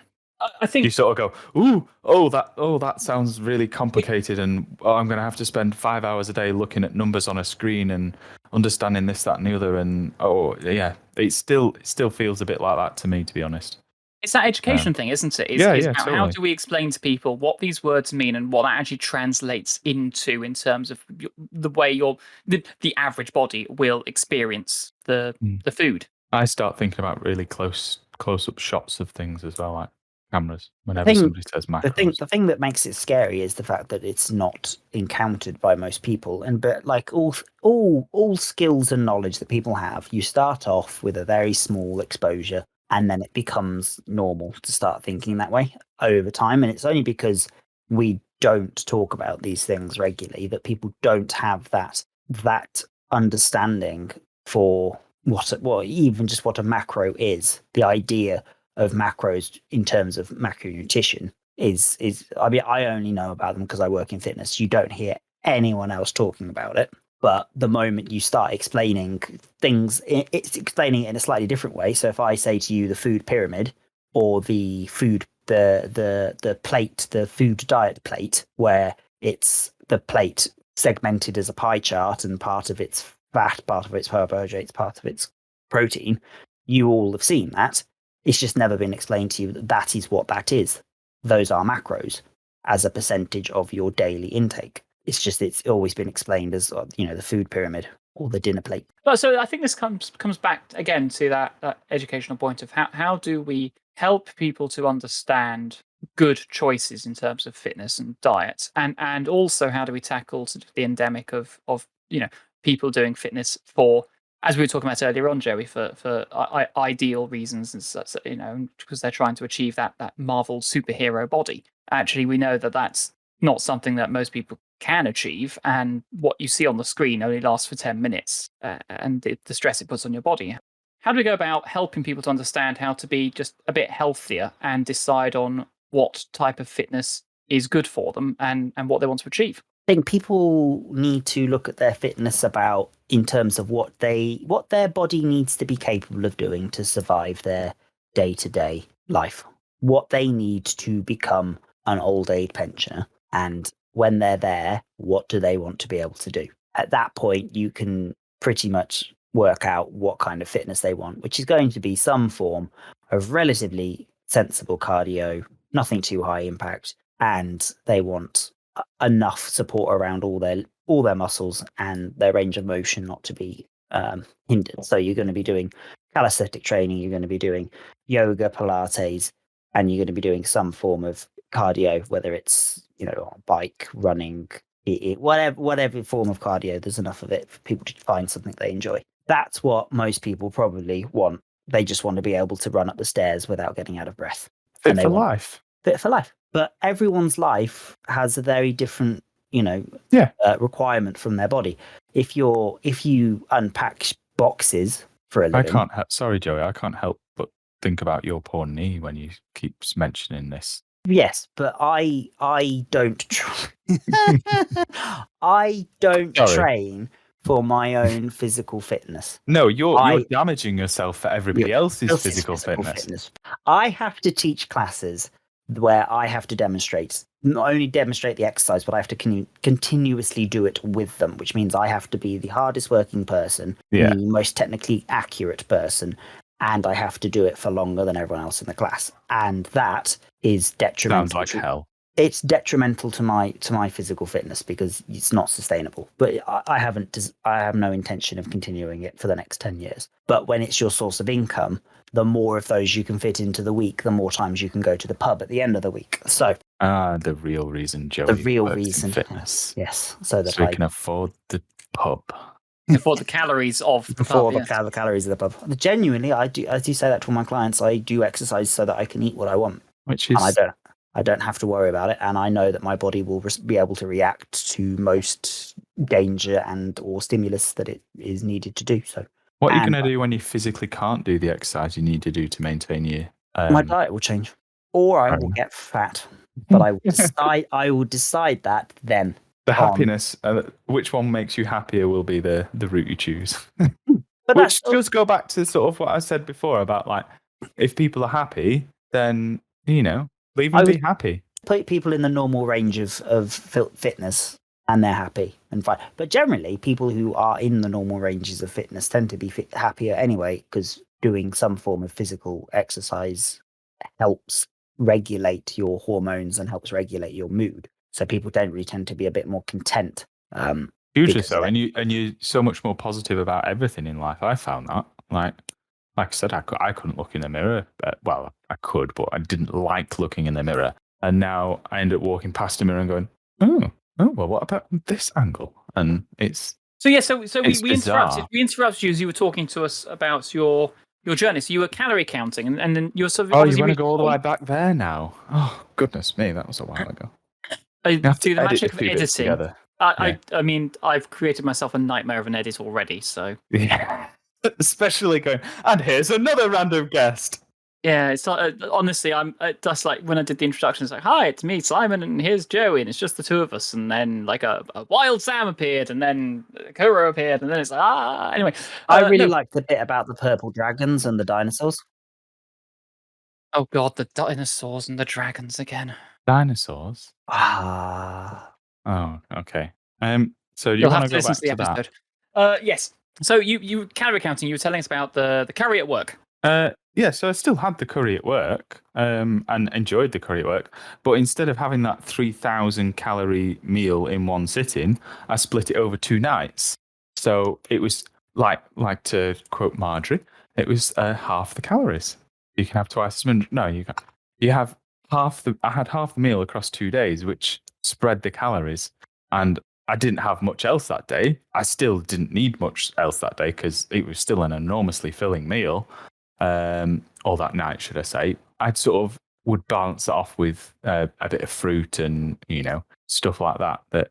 I think you sort of go, that sounds really complicated, and I'm going to have to spend 5 hours a day looking at numbers on a screen and understanding this, that, and the other. And it still feels a bit like that to me, to be honest. It's that education thing, isn't it? Totally. How do we explain to people what these words mean and what that actually translates into in terms of the way the average body will experience the food? I start thinking about really close-up shots of things as well, like cameras, whenever somebody says macros. The thing that makes it scary is the fact that it's not encountered by most people. But like all skills and knowledge that people have, you start off with a very small exposure, and then it becomes normal to start thinking that way over time. And it's only because we don't talk about these things regularly that people don't have that understanding for even just what a macro is. The idea of macros in terms of macronutrition is I mean, I only know about them because I work in fitness. You don't hear anyone else talking about it. But the moment you start explaining things, it's explaining it in a slightly different way. So if I say to you the food pyramid or the food, the plate, the food diet plate, where it's the plate segmented as a pie chart and part of its fat, part of its carbohydrates, part of its protein, you all have seen that. It's just never been explained to you that is what that is. Those are macros as a percentage of your daily intake. It's always been explained as, the food pyramid or the dinner plate. But so I think this comes back again to that educational point of how do we help people to understand good choices in terms of fitness and diet, and also how do we tackle sort of the endemic of people doing fitness for, as we were talking about earlier on, Joey, for ideal reasons, and such, because they're trying to achieve that Marvel superhero body. Actually, we know that that's not something that most people can achieve, and what you see on the screen only lasts for 10 minutes, and the stress it puts on your body. How do we go about helping people to understand how to be just a bit healthier and decide on what type of fitness is good for them and what they want to achieve? think people need to look at their fitness about in terms of what their body needs to be capable of doing to survive their day-to-day life, what they need to become an old age pensioner, and when they're there, what do they want to be able to do. At that point, you can pretty much work out what kind of fitness they want, which is going to be some form of relatively sensible cardio, nothing too high impact, and they want enough support around all their muscles and their range of motion not to be hindered. So you're going to be doing calisthenic training, you're going to be doing yoga, Pilates, and you're going to be doing some form of cardio, whether it's bike, running, whatever form of cardio. There's enough of it for people to find something they enjoy. That's what most people probably want. They just want to be able to run up the stairs without getting out of breath. Fit for life. Fit for life. But everyone's life has a very different, requirement from their body. If you unpack boxes for a living, Sorry, Joey, I can't help but think about your poor knee when you keep mentioning this. Yes, but I don't. I don't train for my own physical fitness. No, you're damaging yourself for everybody else's physical fitness. I have to teach classes where I have to not only demonstrate the exercise, but I have to continuously do it with them, which means I have to be the hardest working person, the most technically accurate person, and I have to do it for longer than everyone else in the class. And that is detrimental. Sounds like hell. It's detrimental to my physical fitness because it's not sustainable. But I have no intention of continuing it for the next 10 years. But when it's your source of income, the more of those you can fit into the week, the more times you can go to the pub at the end of the week. So the real reason, Joey. The real reason, fitness. Yes, so that I can afford the pub. Before the calories of the pub. The calories of the pub. Genuinely, I do say that to all my clients. I do exercise so that I can eat what I want, which is and I don't have to worry about it, and I know that my body will be able to react to most danger or stimulus that it is needed to do. So, what are you going to do when you physically can't do the exercise you need to do to maintain your? My diet will change, or I will get fat. But I will decide that then. The happiness, which one makes you happier, will be the route you choose. But which does go back to sort of what I said before about like, if people are happy, then leave them be happy. Put people in the normal range of fitness, and they're happy and fine. But generally, people who are in the normal ranges of fitness tend to be happier anyway, because doing some form of physical exercise helps regulate your hormones and helps regulate your mood. So people generally tend to be a bit more content. Hugely so, and you're so much more positive about everything in life. I found that, like I said, I couldn't look in the mirror. Well, I could, but I didn't like looking in the mirror. And now I end up walking past a mirror and going, oh, well, what about this angle? And it's so we interrupted you as you were talking to us about your journey. So you were calorie counting, and then you're sort of. Oh, you want to go all the way back there now? Oh, goodness me, that was a while ago. Do the magic of editing. I mean, I've created myself a nightmare of an edit already. So yeah, especially going. And here's another random guest. Yeah, it's not, honestly, I'm just like when I did the introduction, it's like, hi, it's me, Simon, and here's Joey, and it's just the two of us. And then like a wild Sam appeared, and then Kuro appeared, and then it's like, anyway. I really like the bit about the purple dragons and the dinosaurs. Oh god, the dinosaurs and the dragons again. Dinosaurs? Ah. Oh, okay. So you want to go back to that? Yes. So you calorie counting, you were telling us about the curry at work. Yeah, so I still had the curry at work and enjoyed the curry at work. But instead of having that 3,000 calorie meal in one sitting, I split it over 2 nights. So it was like to quote Marjorie, it was half the calories. You can have twice as much. No, you have half I had half the meal across 2 days, which spread the calories. And I didn't have much else that day. I still didn't need much else that day because it was still an enormously filling meal. Or that night, should I say. I'd sort of would balance it off with a bit of fruit and, stuff like that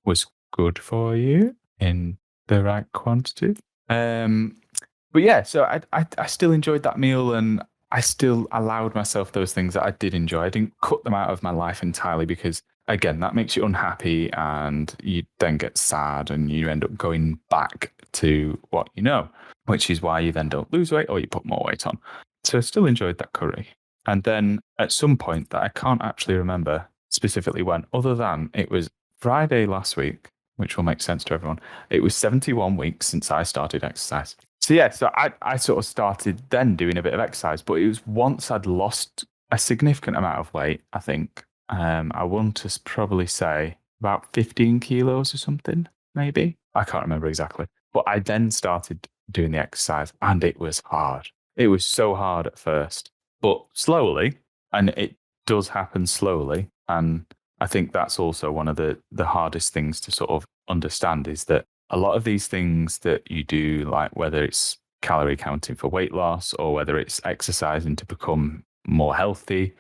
was good for you in the right quantity. But yeah, so I still enjoyed that meal and I still allowed myself those things that I did enjoy. I didn't cut them out of my life entirely because again, that makes you unhappy, and you then get sad, and you end up going back to what you know, which is why you then don't lose weight or you put more weight on. So I still enjoyed that curry. And then at some point that I can't actually remember specifically when, other than it was Friday last week, which will make sense to everyone. It was 71 weeks since I started exercise. So yeah, so I sort of started then doing a bit of exercise, but it was once I'd lost a significant amount of weight, I think. I want to probably say about 15 kilos or something, maybe. I can't remember exactly. But I then started doing the exercise, and it was hard. It was so hard at first, but slowly, and it does happen slowly. And I think that's also one of the hardest things to sort of understand, is that a lot of these things that you do, like whether it's calorie counting for weight loss or whether it's exercising to become more healthy,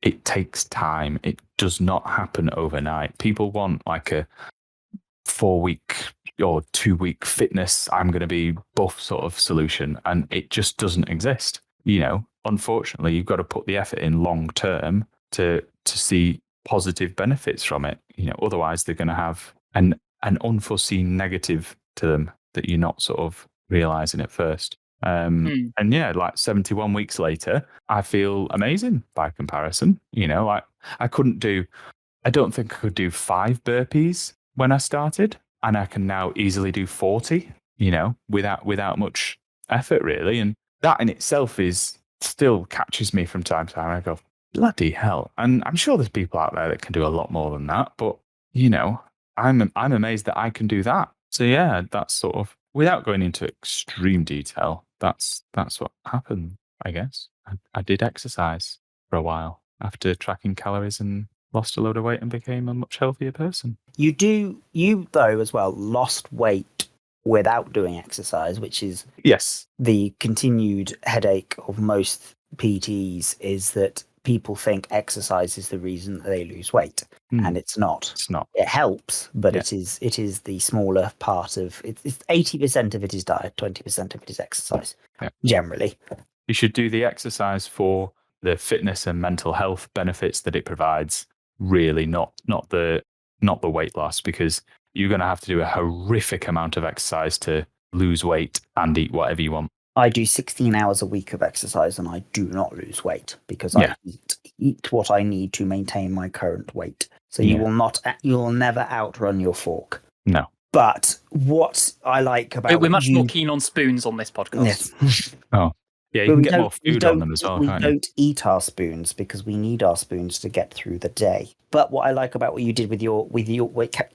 it takes time. It does not happen overnight. People want like a 4-week or 2-week fitness, I'm going to be buff sort of solution, and it just doesn't exist. You know, unfortunately, you've got to put the effort in long term to see positive benefits from it. You know, otherwise they're going to have an unforeseen negative to them that you're not sort of realizing at first. And yeah, like 71 weeks later, I feel amazing by comparison. You know, like I don't think I could do 5 burpees when I started, and I can now easily do 40, you know, without much effort really. And that in itself is still catches me from time to time. I go, bloody hell. And I'm sure there's people out there that can do a lot more than that, but you know, I'm amazed that I can do that. So yeah, that's sort of, without going into extreme detail, that's what happened, I guess. I did exercise for a while after tracking calories and lost a load of weight and became a much healthier person. You though as well lost weight without doing exercise, which is yes, the continued headache of most PTs, is that people think exercise is the reason that they lose weight, and it's not. It's not. It helps, but it is the smaller part of it. It's 80% of it is diet, 20% of it is exercise. Generally, you should do the exercise for the fitness and mental health benefits that it provides. Really, not the weight loss, because you're going to have to do a horrific amount of exercise to lose weight and eat whatever you want. I do 16 hours a week of exercise, and I do not lose weight because I eat what I need to maintain my current weight. So you will never outrun your fork. No. But what I like about we're much more keen on spoons on this podcast. Yes. Oh. Yeah, you can get more food on them as well, can't you? We don't eat our spoons because we need our spoons to get through the day. But what I like about what you did with your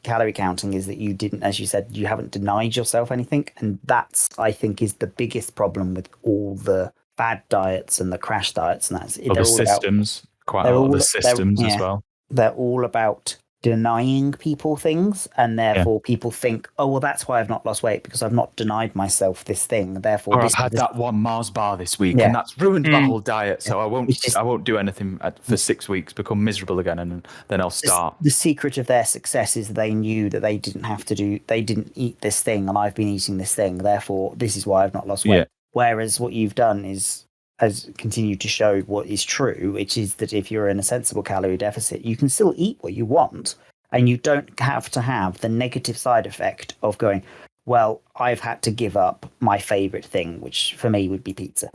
calorie counting is that you didn't, as you said, you haven't denied yourself anything. And that's, I think, is the biggest problem with all the fad diets and the crash diets. And that's the systems, quite a lot of the systems as well. They're all about denying people things, and therefore people think, oh well, that's why I've not lost weight, because I've not denied myself this thing, therefore I've had that one Mars bar this week and that's ruined my whole diet, so I won't do anything for 6 weeks, become miserable again, and then I'll start. The secret of their success is they knew that they didn't eat this thing, and I've been eating this thing, therefore this is why I've not lost weight. Whereas what you've done has continued to show what is true, which is that if you're in a sensible calorie deficit, you can still eat what you want, and you don't have to have the negative side effect of going, well, I've had to give up my favorite thing, which for me would be pizza.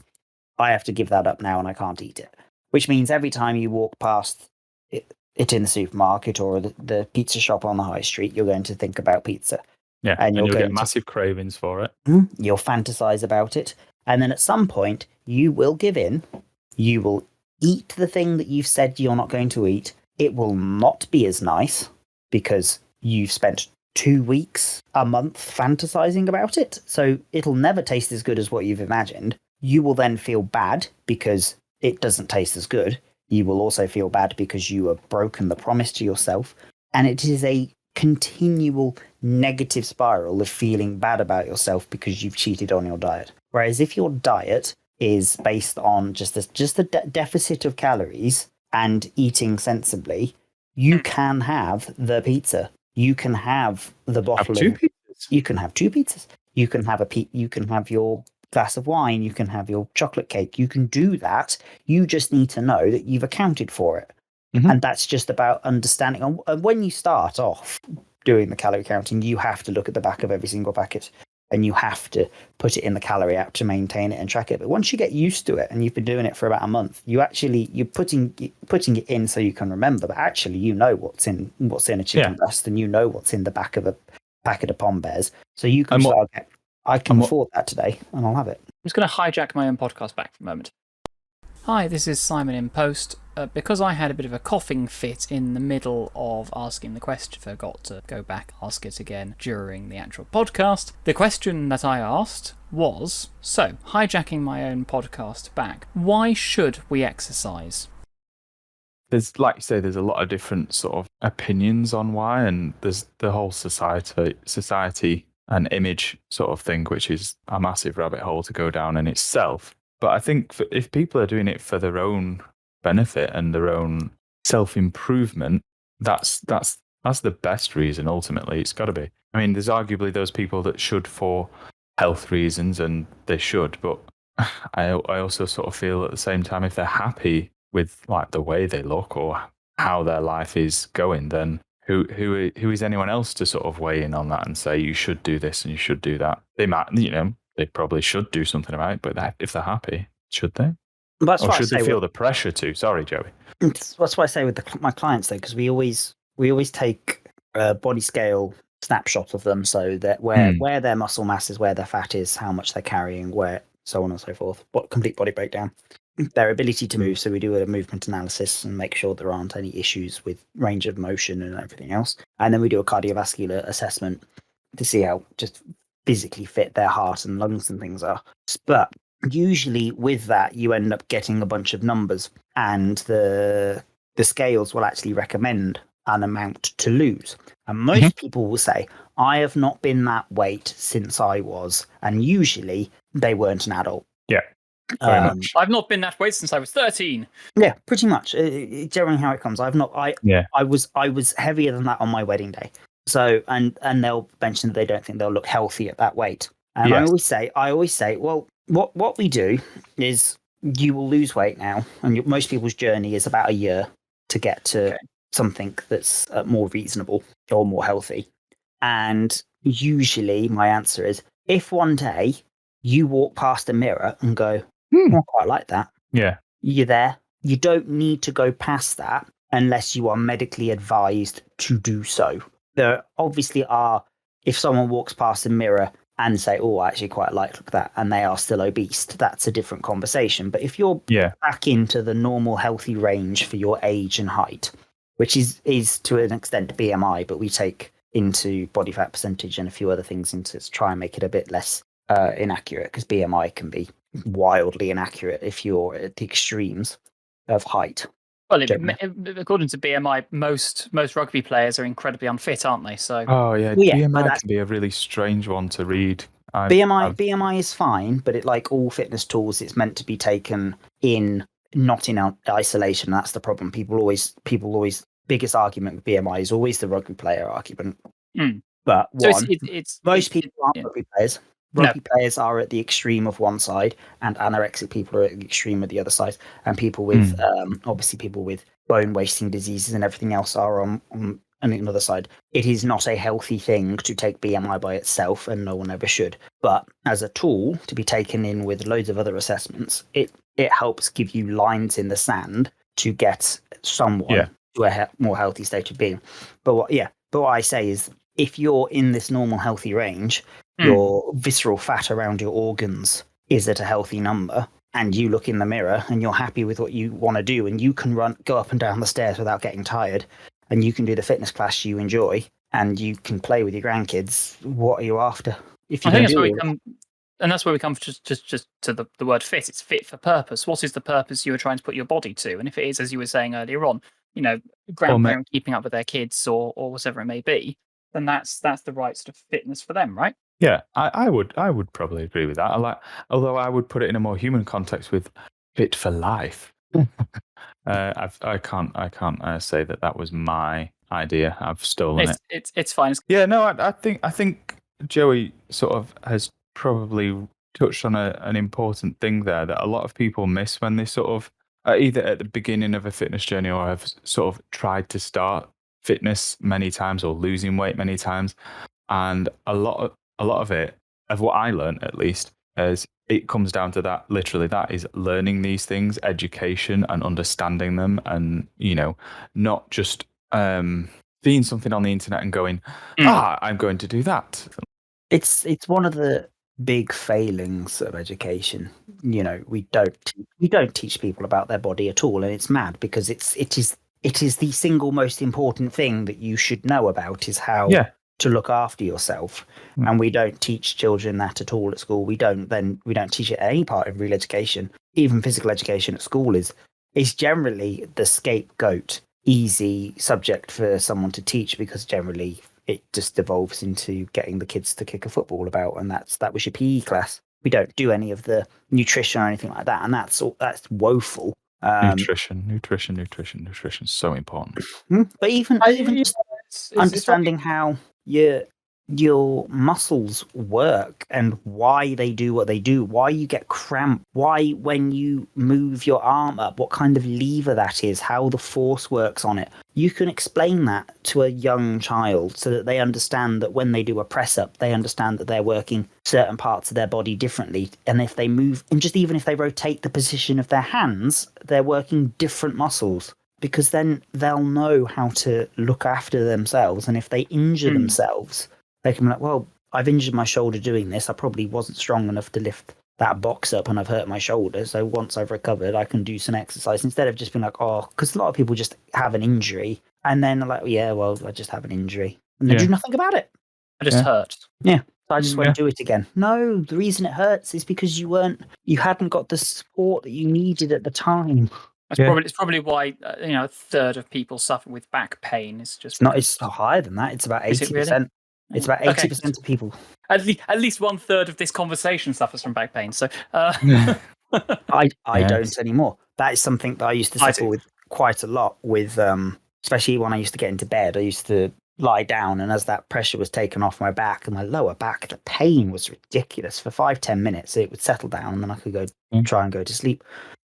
I have to give that up now and I can't eat it. Which means every time you walk past it in the supermarket or the pizza shop on the high street, you're going to think about pizza. Yeah, and you'll get massive cravings for it. You'll fantasize about it. And then at some point, you will give in. You will eat the thing that you've said you're not going to eat. It will not be as nice because you've spent 2 weeks, a month fantasizing about it. So it'll never taste as good as what you've imagined. You will then feel bad because it doesn't taste as good. You will also feel bad because you have broken the promise to yourself. And it is a continual negative spiral of feeling bad about yourself because you've cheated on your diet. Whereas if your diet is based on just a deficit of calories and eating sensibly, you can have the pizza. You can have the bottle of 2 pizzas. You can have 2 pizzas. You can have your glass of wine. You can have your chocolate cake. You can do that. You just need to know that you've accounted for it. Mhm. And that's just about understanding. And when you start off doing the calorie counting, you have to look at the back of every single packet, and you have to put it in the calorie app to maintain it and track it. But once you get used to it and you've been doing it for about a month, you're putting it in so you can remember. But actually, you know what's in a chicken breast, and you know what's in the back of a packet of Pom Bears. So you can I can afford that today, and I'll have it. I'm just going to hijack my own podcast back for a moment. Hi, this is Simon in Post. Because I had a bit of a coughing fit in the middle of asking the question, forgot to go back, ask it again during the actual podcast. The question that I asked was, so, hijacking my own podcast back, why should we exercise? There's, like you say, there's a lot of different sort of opinions on why, and there's the whole society and image sort of thing, which is a massive rabbit hole to go down in itself. But I think if people are doing it for their own benefit and their own self-improvement, that's the best reason. Ultimately, it's got to be. I mean, there's arguably those people that should for health reasons, and they should. But I also sort of feel at the same time, if they're happy with like the way they look or how their life is going, then who is anyone else to sort of weigh in on that and say you should do this and you should do that? They might, they probably should do something about it, but if they're happy, should they? That's or should they feel the pressure to? Sorry, Joey. That's what I say with my clients, though, because we always take a body scale snapshot of them, so that where their muscle mass is, where their fat is, how much they're carrying, where so on and so forth. Complete body breakdown. Their ability to move, so we do a movement analysis and make sure there aren't any issues with range of motion and everything else. And then we do a cardiovascular assessment to see how just physically fit their heart and lungs and things are. But usually with that, you end up getting a bunch of numbers, and the scales will actually recommend an amount to lose. And most people will say, I have not been that weight since I was, and usually they weren't an adult. Yeah. I've not been that weight since I was 13. Yeah, pretty much. Generally how it comes. I was heavier than that on my wedding day. So and they'll mention that they don't think they'll look healthy at that weight. And I always say, well, what we do is you will lose weight now, and most people's journey is about a year to get to something that's more reasonable or more healthy. And usually my answer is, if one day you walk past a mirror and go, I quite like that. Yeah. You're there. You don't need to go past that unless you are medically advised to do so. There obviously are, if someone walks past a mirror and say, oh, I actually quite like that, and they are still obese, that's a different conversation. But if you're back into the normal healthy range for your age and height, which is to an extent BMI, but we take into body fat percentage and a few other things into to try and make it a bit less inaccurate, because BMI can be wildly inaccurate if you're at the extremes of height. Well, according to BMI, most rugby players are incredibly unfit, aren't they? So. BMI can be a really strange one to read. BMI is fine, but it, like all fitness tools, it's meant to be taken in, not in isolation. That's the problem. People always biggest argument with BMI is always the rugby player argument. But most people aren't rugby players. Rugby players are at the extreme of one side, and anorexic people are at the extreme of the other side. And people with, obviously, people with bone wasting diseases and everything else are on another side. It is not a healthy thing to take BMI by itself, and no one ever should. But as a tool to be taken in with loads of other assessments, it helps give you lines in the sand to get someone to a more healthy state of being. But what I say is, if you're in this normal healthy range, your visceral fat around your organs is at a healthy number, and you look in the mirror and you're happy with what you want to do, and you can go up and down the stairs without getting tired, and you can do the fitness class you enjoy, and you can play with your grandkids, what are you after? If you I think that's where we come, and that's where we come just to the word fit. It's fit for purpose. What is the purpose you are trying to put your body to? And if it is, as you were saying earlier on, grandparents keeping up with their kids or whatever it may be, then that's the right sort of fitness for them, right? Yeah, I would probably agree with that. Although I would put it in a more human context with fit for life. I can't say that was my idea. I've stolen it. It's fine. Yeah, no, I think Joey sort of has probably touched on an important thing there that a lot of people miss when they sort of either at the beginning of a fitness journey or have sort of tried to start fitness many times or losing weight many times. And a lot of it, of what I learned at least, is it comes down to that. Literally, that is learning these things, education, and understanding them, and not just seeing something on the internet and going, I'm going to do that. It's one of the big failings of education. We don't teach people about their body at all, and it's mad because it is the single most important thing that you should know about is how to look after yourself. And we don't teach children that at all at school. We don't teach it at any part of real education. Even physical education at school is generally the scapegoat easy subject for someone to teach, because generally it just devolves into getting the kids to kick a football about, and that was your PE class. We don't do any of the nutrition or anything like that, and that's woeful. Nutrition, so important. But even just understanding how your muscles work and why they do what they do, why you get cramp, why when you move your arm up, what kind of lever that is, how the force works on it. You can explain that to a young child so that they understand that when they do a press up, they understand that they're working certain parts of their body differently. And if they move, and just even if they rotate the position of their hands, they're working different muscles. Because then they'll know how to look after themselves. And if they injure themselves, they can be like, well, I've injured my shoulder doing this. I probably wasn't strong enough to lift that box up and I've hurt my shoulder. So once I've recovered, I can do some exercise instead of just being like, because a lot of people just have an injury and then they're like, I just have an injury. And they do nothing about it. I just hurt. Yeah. So I just won't do it again. No, the reason it hurts is because you hadn't got the support that you needed at the time. It's probably why a third of people suffer with back pain. It's higher than that. It's about 80%. Really? It's about 80% of people. At least 1/3 of this conversation suffers from back pain. So I don't anymore. That is something that I used to suffer with quite a lot. With especially when I used to get into bed, I used to lie down, and as that pressure was taken off my back and my lower back, the pain was ridiculous. For 5-10 minutes, it would settle down, and then I could go try and go to sleep.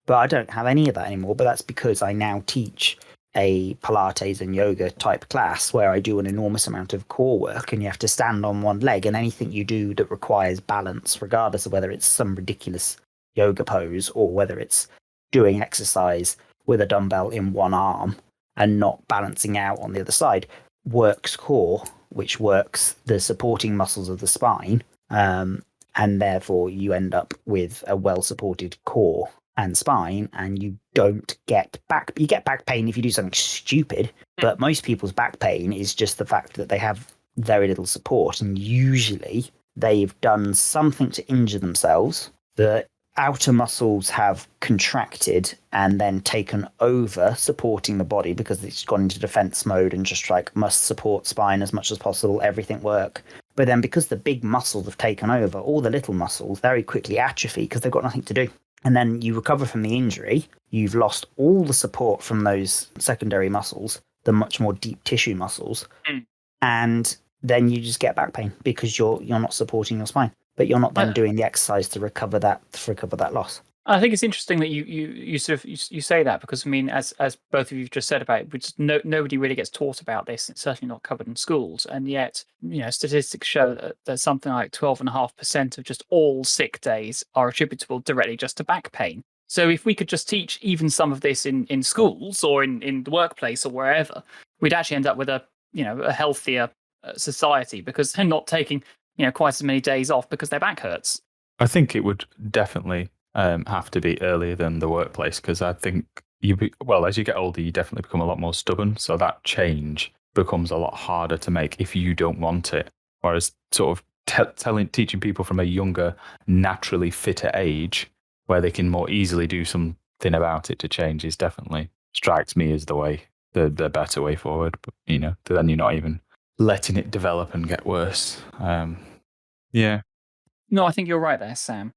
But I don't have any of that anymore. But that's because I now teach a Pilates and yoga type class where I do an enormous amount of core work, and you have to stand on one leg, and anything you do that requires balance, regardless of whether it's some ridiculous yoga pose or whether it's doing exercise with a dumbbell in one arm and not balancing out on the other side, works core, which works the supporting muscles of the spine. And therefore you end up with a well-supported core and spine, and you don't get you get back pain if you do something stupid, but most people's back pain is just the fact that they have very little support, and usually they've done something to injure themselves. The outer muscles have contracted and then taken over supporting the body because it's gone into defense mode and just must support spine as much as possible, everything work. But then because the big muscles have taken over, all the little muscles very quickly atrophy because they've got nothing to do. And then you recover from the injury, you've lost all the support from those secondary muscles, the much more deep tissue muscles, and then you just get back pain because you're not supporting your spine, but you're not then doing the exercise to recover that loss. I think it's interesting that you say that, because I mean, as both of you just said about it, nobody really gets taught about this. It's certainly not covered in schools, and yet statistics show that something like 12.5% of just all sick days are attributable directly just to back pain. So if we could just teach even some of this in schools or in the workplace or wherever, we'd actually end up with a healthier society, because they're not taking quite as many days off because their back hurts. I think it would definitely have to be earlier than the workplace, because I think as you get older, you definitely become a lot more stubborn. So that change becomes a lot harder to make if you don't want it. Whereas sort of teaching people from a younger, naturally fitter age, where they can more easily do something about it to change, is definitely strikes me as the better way forward. But then you're not even letting it develop and get worse. Yeah. No, I think you're right there, Sam.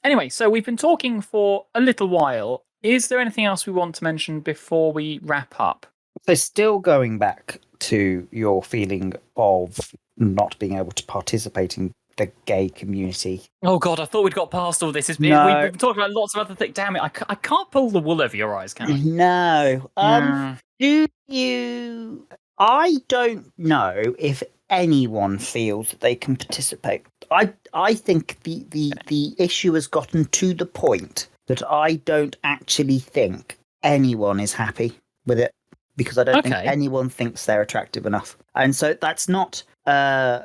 Anyway, so we've been talking for a little while. Is there anything else we want to mention before we wrap up? So still going back to your feeling of not being able to participate in the gay community. Oh God, I thought we'd got past all this. No. We've been talking about lots of other things. Damn it, I can't pull the wool over your eyes, can I? No. Yeah. Do you? I don't know if anyone feels that they can participate. I think the issue has gotten to the point that I don't actually think anyone is happy with it, because I don't think anyone thinks they're attractive enough. And so that's not a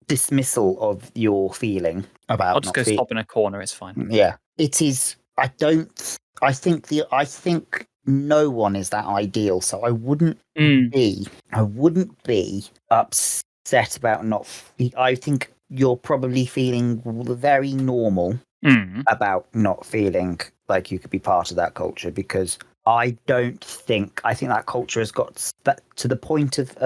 dismissal of your feeling about. I'll just go stop in a corner. It's fine. Yeah, it is. I think no one is that ideal. So I wouldn't be upset about not. I think you're probably feeling very normal about not feeling like you could be part of that culture, because I think that culture has got to the point of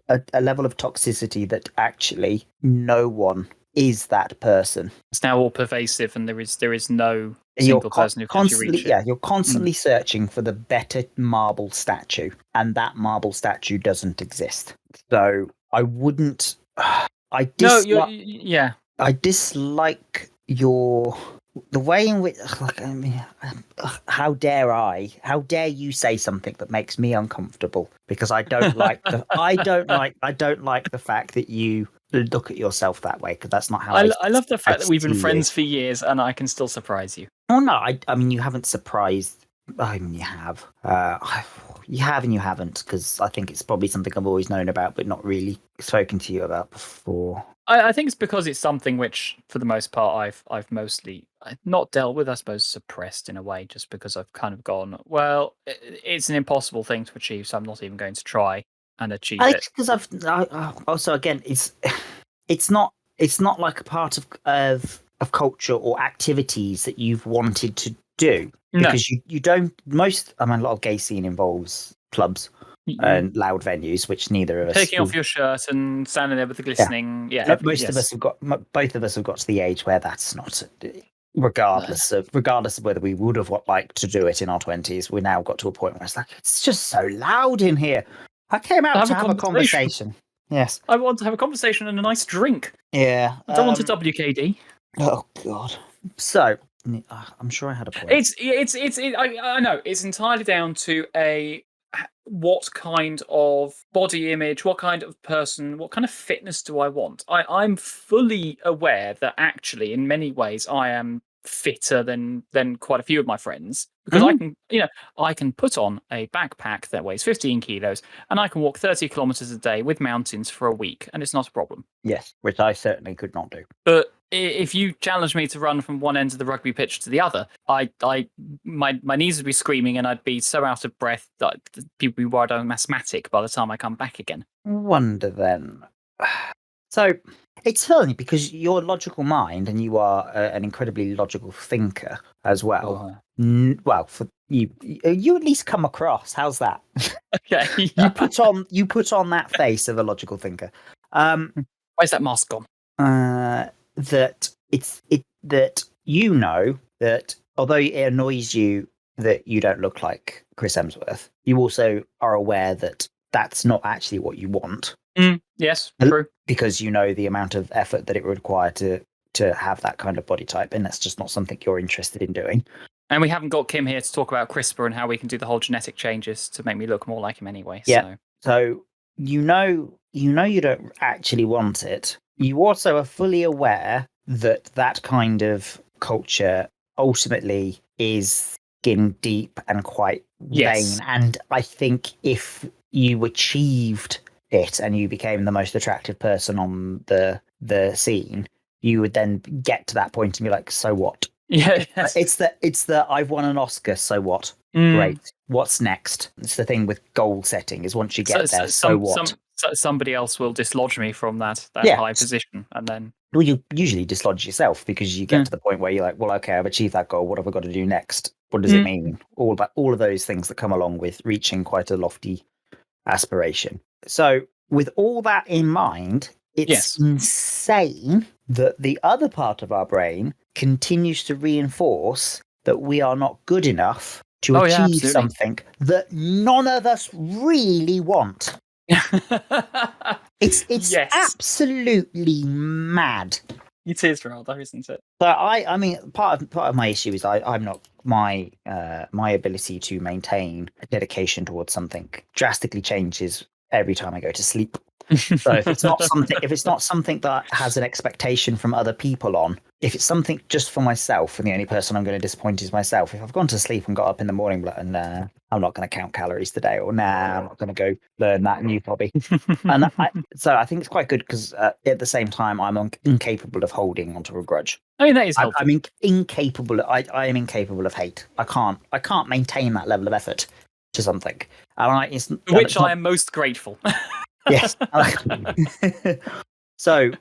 a level of toxicity that actually no one is that person. It's now all pervasive, and there is no single person who can actually reach it. Yeah, you're constantly searching for the better marble statue, and that marble statue doesn't exist. So I wouldn't. I dislike the way in which, like, I mean, how dare you say something that makes me uncomfortable, because I don't like I don't like the fact that you look at yourself that way, because that's not how I love the fact that we've been friends for years and I can still surprise you. Oh no, I mean, you haven't surprised. I mean, you have. You have and you haven't, because I think it's probably something I've always known about but not really spoken to you about before. I think it's because it's something which, for the most part, I've mostly not dealt with, I suppose, suppressed in a way, just because I've kind of gone, well, it's an impossible thing to achieve, so I'm not even going to try and achieve it. Because also, again, it's not like a part of culture or activities that you've wanted to do, because you don't. A lot of gay scene involves clubs and loud venues, which neither of us. Taking off your shirt and standing there with the glistening. Both of us have got to the age where that's not. Regardless of whether we would have liked to do it in our 20s, we now got to a point where it's like, it's just so loud in here. I came out to have a conversation. Yes, I want to have a conversation and a nice drink. Yeah, I don't want a WKD. Oh God. So I'm sure I had a point. I know it's entirely down to what kind of body image, what kind of person, what kind of fitness do I want? I'm fully aware that actually, in many ways, I am fitter than quite a few of my friends, because I can put on a backpack that weighs 15 kilos and I can walk 30 kilometers a day with mountains for a week, and it's not a problem. Yes, which I certainly could not do. But if you challenge me to run from one end of the rugby pitch to the other, my knees would be screaming and I'd be so out of breath that people would be worried I'm asthmatic by the time I come back again. Wonder then. So it's funny, because your logical mind, and you are an incredibly logical thinker as well. Well, for you at least come across. How's that? Okay. You put on that face of a logical thinker. Where's that mask gone? That that you know that although it annoys you that you don't look like Chris Hemsworth, you also are aware that that's not actually what you want. Yes, true. Because you know the amount of effort that it would require to have that kind of body type, and that's just not something you're interested in doing. And we haven't got Kim here to talk about CRISPR and how we can do the whole genetic changes to make me look more like him anyway. Yeah. So you know you don't actually want it. You also are fully aware that kind of culture ultimately is skin deep and quite vain. And I think if you achieved it and you became the most attractive person on the scene, you would then get to that point and be like, so what? Yeah, yes. It's the I've won an Oscar, so what? Great. What's next? It's the thing with goal setting, is once you get there, so what? Somebody else will dislodge me from that high position, and then you usually dislodge yourself, because you get to the point where you're like, well, okay, I've achieved that goal. What have I got to do next? What does it mean? All of those things that come along with reaching quite a lofty aspiration. So with all that in mind, it's insane that the other part of our brain continues to reinforce that we are not good enough to achieve something that none of us really want. It's absolutely mad. It is rather, isn't it? So I mean, part of my issue is I'm not my my ability to maintain a dedication towards something drastically changes every time I go to sleep. So if it's not something that has an expectation from other people on, if it's something just for myself, and the only person I'm going to disappoint is myself, if I've gone to sleep and got up in the morning and I'm not going to count calories today, or I'm not going to go learn that new hobby, and so I think it's quite good because at the same time I'm incapable of holding onto a grudge. I mean, that is healthy. I'm incapable. I am incapable of hate. I can't maintain that level of effort to something, and I am most grateful. Yes. So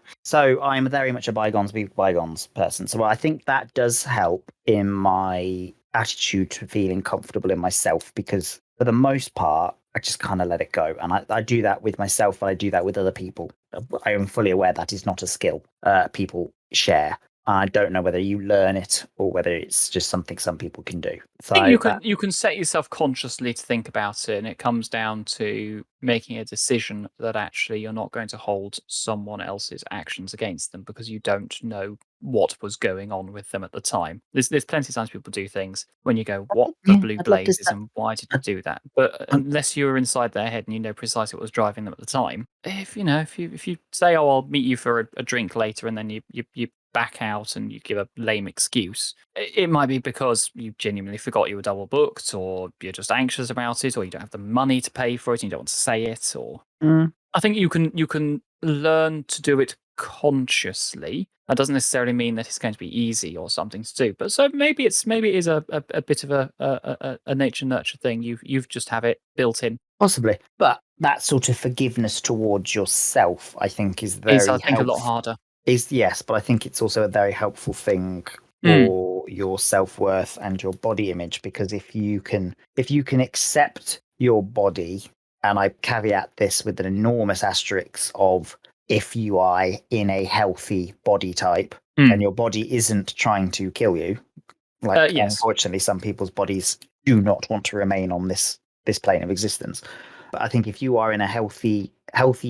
I'm very much a bygones be bygones person. So I think that does help in my attitude to feeling comfortable in myself, because for the most part, I just kind of let it go. And I do that with myself, but I do that with other people. I am fully aware that is not a skill people share. I don't know whether you learn it or whether it's just something some people can do. So I think you can set yourself consciously to think about it, and it comes down to making a decision that actually you're not going to hold someone else's actions against them because you don't know what was going on with them at the time. There's plenty of times people do things when you go, "What the blue I'd love to blazes, and why did you do that?" But unless you're inside their head and you know precisely what was driving them at the time, if you say, "Oh, I'll meet you for a drink later," and then you back out and you give a lame excuse, it might be because you genuinely forgot you were double booked, or you're just anxious about it, or you don't have the money to pay for it and you don't want to say it, or I think you can learn to do it consciously. That doesn't necessarily mean that it's going to be easy or something to do, but so maybe it is a bit of a nature nurture thing. You've just have it built in. Possibly, but that sort of forgiveness towards yourself, I think, is Is, very I think, a lot helpful. harder. Yes, but I think it's also a very helpful thing for your self-worth and your body image, because if you can accept your body, and I caveat this with an enormous asterisk of if you are in a healthy body type and your body isn't trying to kill you, like Yes. unfortunately some people's bodies do not want to remain on this plane of existence. But I think if you are in a healthy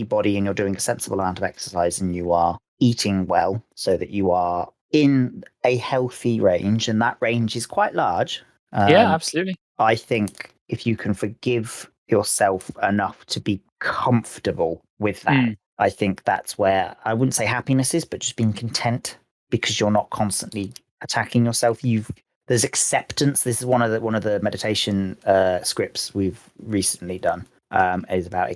body and you're doing a sensible amount of exercise and you are eating well so that you are in a healthy range, and that range is quite large. Yeah, absolutely. I think if you can forgive yourself enough to be comfortable with that, I think that's where I wouldn't say happiness is, but just being content, because you're not constantly attacking yourself. There's acceptance. This is one of the meditation scripts we've recently done. Is about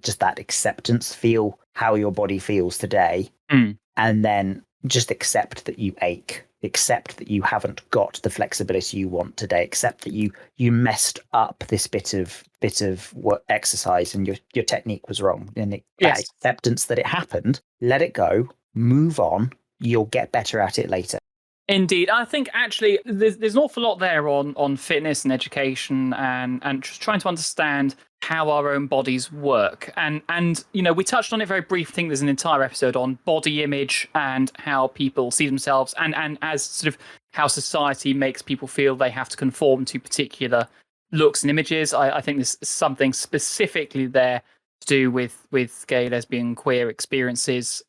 just that acceptance. Feel how your body feels today, and then just accept that you ache. Accept that you haven't got the flexibility you want today. Accept that you messed up this bit of what exercise and your technique was wrong. And that acceptance that it happened, let it go, move on. You'll get better at it later. Indeed. I think actually there's an awful lot there on fitness and education and just trying to understand how our own bodies work. And we touched on it very briefly. I think there's an entire episode on body image and how people see themselves and as sort of how society makes people feel they have to conform to particular looks and images. I think there's something specifically there to do with gay, lesbian, queer experiences,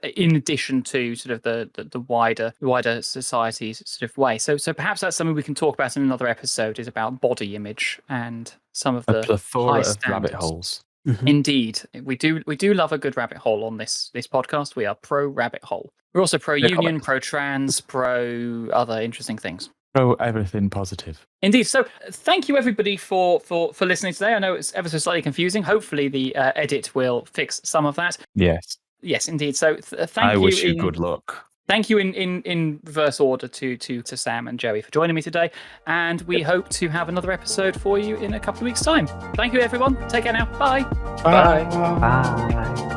in addition to sort of the wider society's sort of way. So perhaps that's something we can talk about in another episode, is about body image and some of the plethora high of rabbit standards. holes. Mm-hmm. Indeed, we do love a good rabbit hole on this podcast. We are pro rabbit hole. We're also pro union, pro trans, pro other interesting things. Pro everything positive. Indeed. So thank you everybody for listening today. I know it's ever so slightly confusing. Hopefully the edit will fix some of that. Yes. Yes, indeed. So thank you. I wish you good luck. Thank you in reverse order to Sam and Joey for joining me today. And we hope to have another episode for you in a couple of weeks' time. Thank you, everyone. Take care now. Bye. Bye. Bye.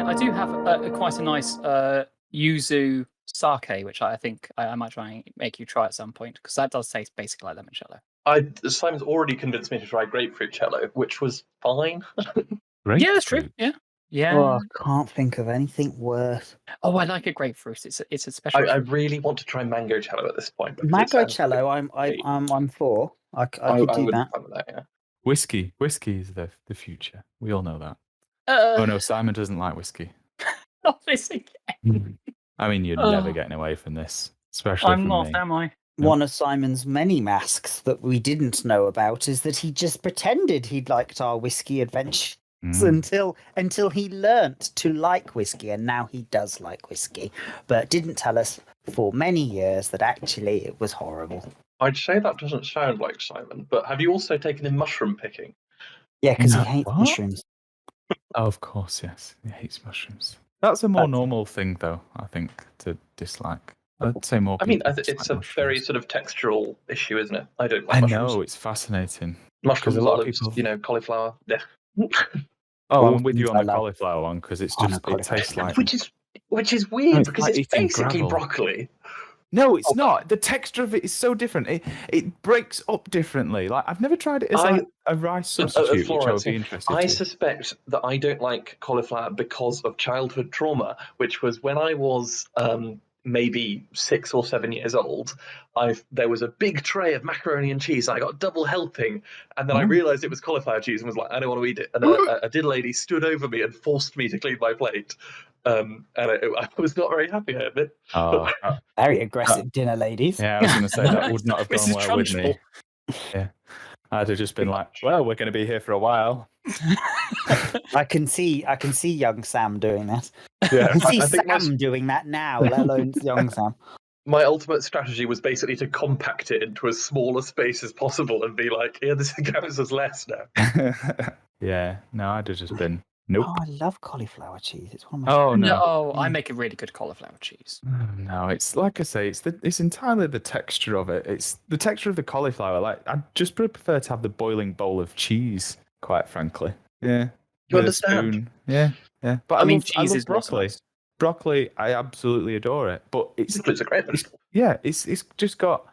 I do have quite a nice yuzu sake, which I think I might try and make you try at some point, because that does taste basically like limoncello. Simon's already convinced me to try grapefruit cello, which was fine. Yeah, that's true. Yeah. Yeah. Oh, I can't think of anything worse. Oh, I like a grapefruit. It's a special. I fruit. really want to try mango cello at this point. because it Mango sounds like cello, great. I'm for. I could I do would that. be fun with that. Yeah. Whiskey is the future. We all know that. Oh no, Simon doesn't like whiskey. Not this again. I mean, you're never getting away from this, especially I'm from not, me. am I? Nope. One of Simon's many masks that we didn't know about is that he just pretended he'd liked our whiskey adventures until he learnt to like whiskey, and now he does like whiskey, but didn't tell us for many years that actually it was horrible. I'd say that doesn't sound like Simon, but have you also taken him mushroom picking? Yeah, because he No, hates what? mushrooms. Oh, of course, yes. He hates mushrooms. That's a more normal thing, though, I think, to dislike. I'd say more I mean, people it's dislike a mushrooms. very sort of textural issue, isn't it? I don't like I mushrooms. know, it's fascinating. Mushrooms, a lot of olives, people- cauliflower. Yeah. Oh, All I'm with you things on I the love. cauliflower one, because it's On a just, it cauliflower. tastes like... Which is weird it's because like it's eating basically gravel. broccoli. No, it's not. The texture of it is so different. It breaks up differently. Like, I've never tried it as like a rice substitute, which I Florence, would be interested I to. suspect that I don't like cauliflower because of childhood trauma, which was when I was maybe 6 or 7 years old. There was a big tray of macaroni and cheese. And I got double helping, and then I realised it was cauliflower cheese and was like, I don't want to eat it. And a diddle lady stood over me and forced me to clean my plate. And I was not very happy, I admit. Oh, Very aggressive dinner ladies. yeah, I was going to say that would not have gone Mrs. well with me. Yeah, I'd have just been like, well, we're going to be here for a while. I can see young Sam doing that. Yeah, I can see I think Sam doing that now, let alone young Sam. My ultimate strategy was basically to compact it into as small a space as possible and be like, yeah, this counts as less now. yeah, no, I'd have just been, nope. Oh, I love cauliflower cheese. It's one of my Oh, no. No, I make a really good cauliflower cheese. No, it's like I say, it's entirely the texture of it. It's the texture of the cauliflower. Like, I just prefer to have the boiling bowl of cheese, quite frankly. Yeah. You With a understand? spoon. Yeah, yeah. But I mean, I cheese love is also broccoli. nice. Broccoli, I absolutely adore it. But it's It's a great vegetable. yeah, it's just got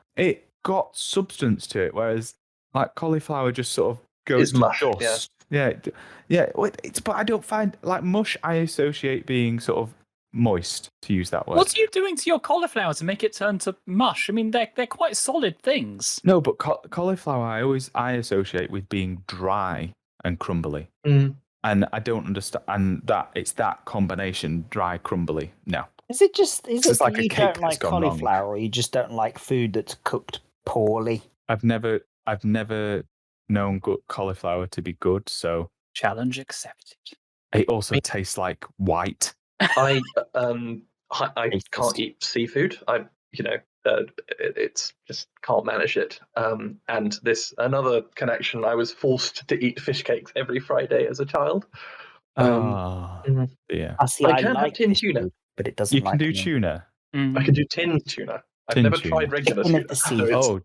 substance to it, whereas like cauliflower just sort of goes It's to mush, yeah. dust. Yeah. But I don't find like mush. I associate being sort of moist, to use that word. What are you doing to your cauliflower to make it turn to mush? I mean, they're quite solid things. No, but cauliflower I associate with being dry and crumbly. Mm. And I don't understand, and that it's that combination, dry, crumbly. No. Is it just It's that like a you cake don't that's like gone wrong. cauliflower, or you just don't like food that's cooked poorly? I've never known good cauliflower to be good, so Challenge accepted. it also tastes like white. I can't eat seafood. It's just can't manage it. And this another connection. I was forced to eat fish cakes every Friday as a child. Yeah. I see. I I can have like tin fish tuna. food, but it doesn't You can like do me. tuna. I can do tinned tuna. I've Tinned never tuna. tried regular Chicken of tuna. the so sea. it's- Oh,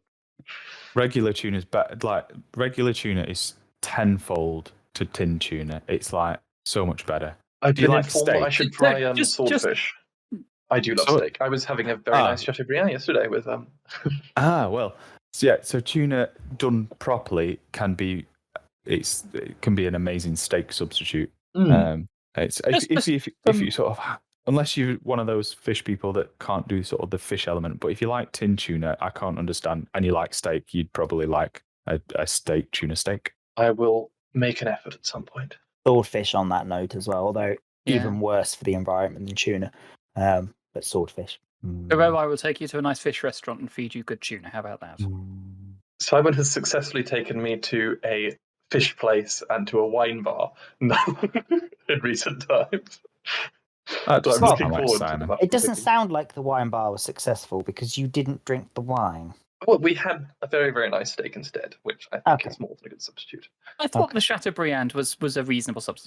regular tuna is better. Like regular tuna is tenfold to tin tuna. It's like so much better. I've Do you been like informed that I steak? should try Just- swordfish. I do love So- steak. I was having a very nice Chateaubriand yesterday with Well, so tuna done properly can be an amazing steak substitute. It's if you sort of, unless you're one of those fish people that can't do sort of the fish element, but if you like tin tuna, I can't understand, and you like steak, you'd probably like a tuna steak. I will make an effort at some point. Swordfish on that note as well, although Yeah. even worse for the environment than tuna. But swordfish. Although I will take you to a nice fish restaurant and feed you good tuna. How about that? Simon has successfully taken me to a fish place and to a wine bar in recent times. That So doesn't I'm sound looking like forward to Simon. them. It doesn't sound like the wine bar was successful because you didn't drink the wine. Well, we had a very, very nice steak instead, which I think Okay. is more than a good substitute. I thought the Chateaubriand was a reasonable substitute.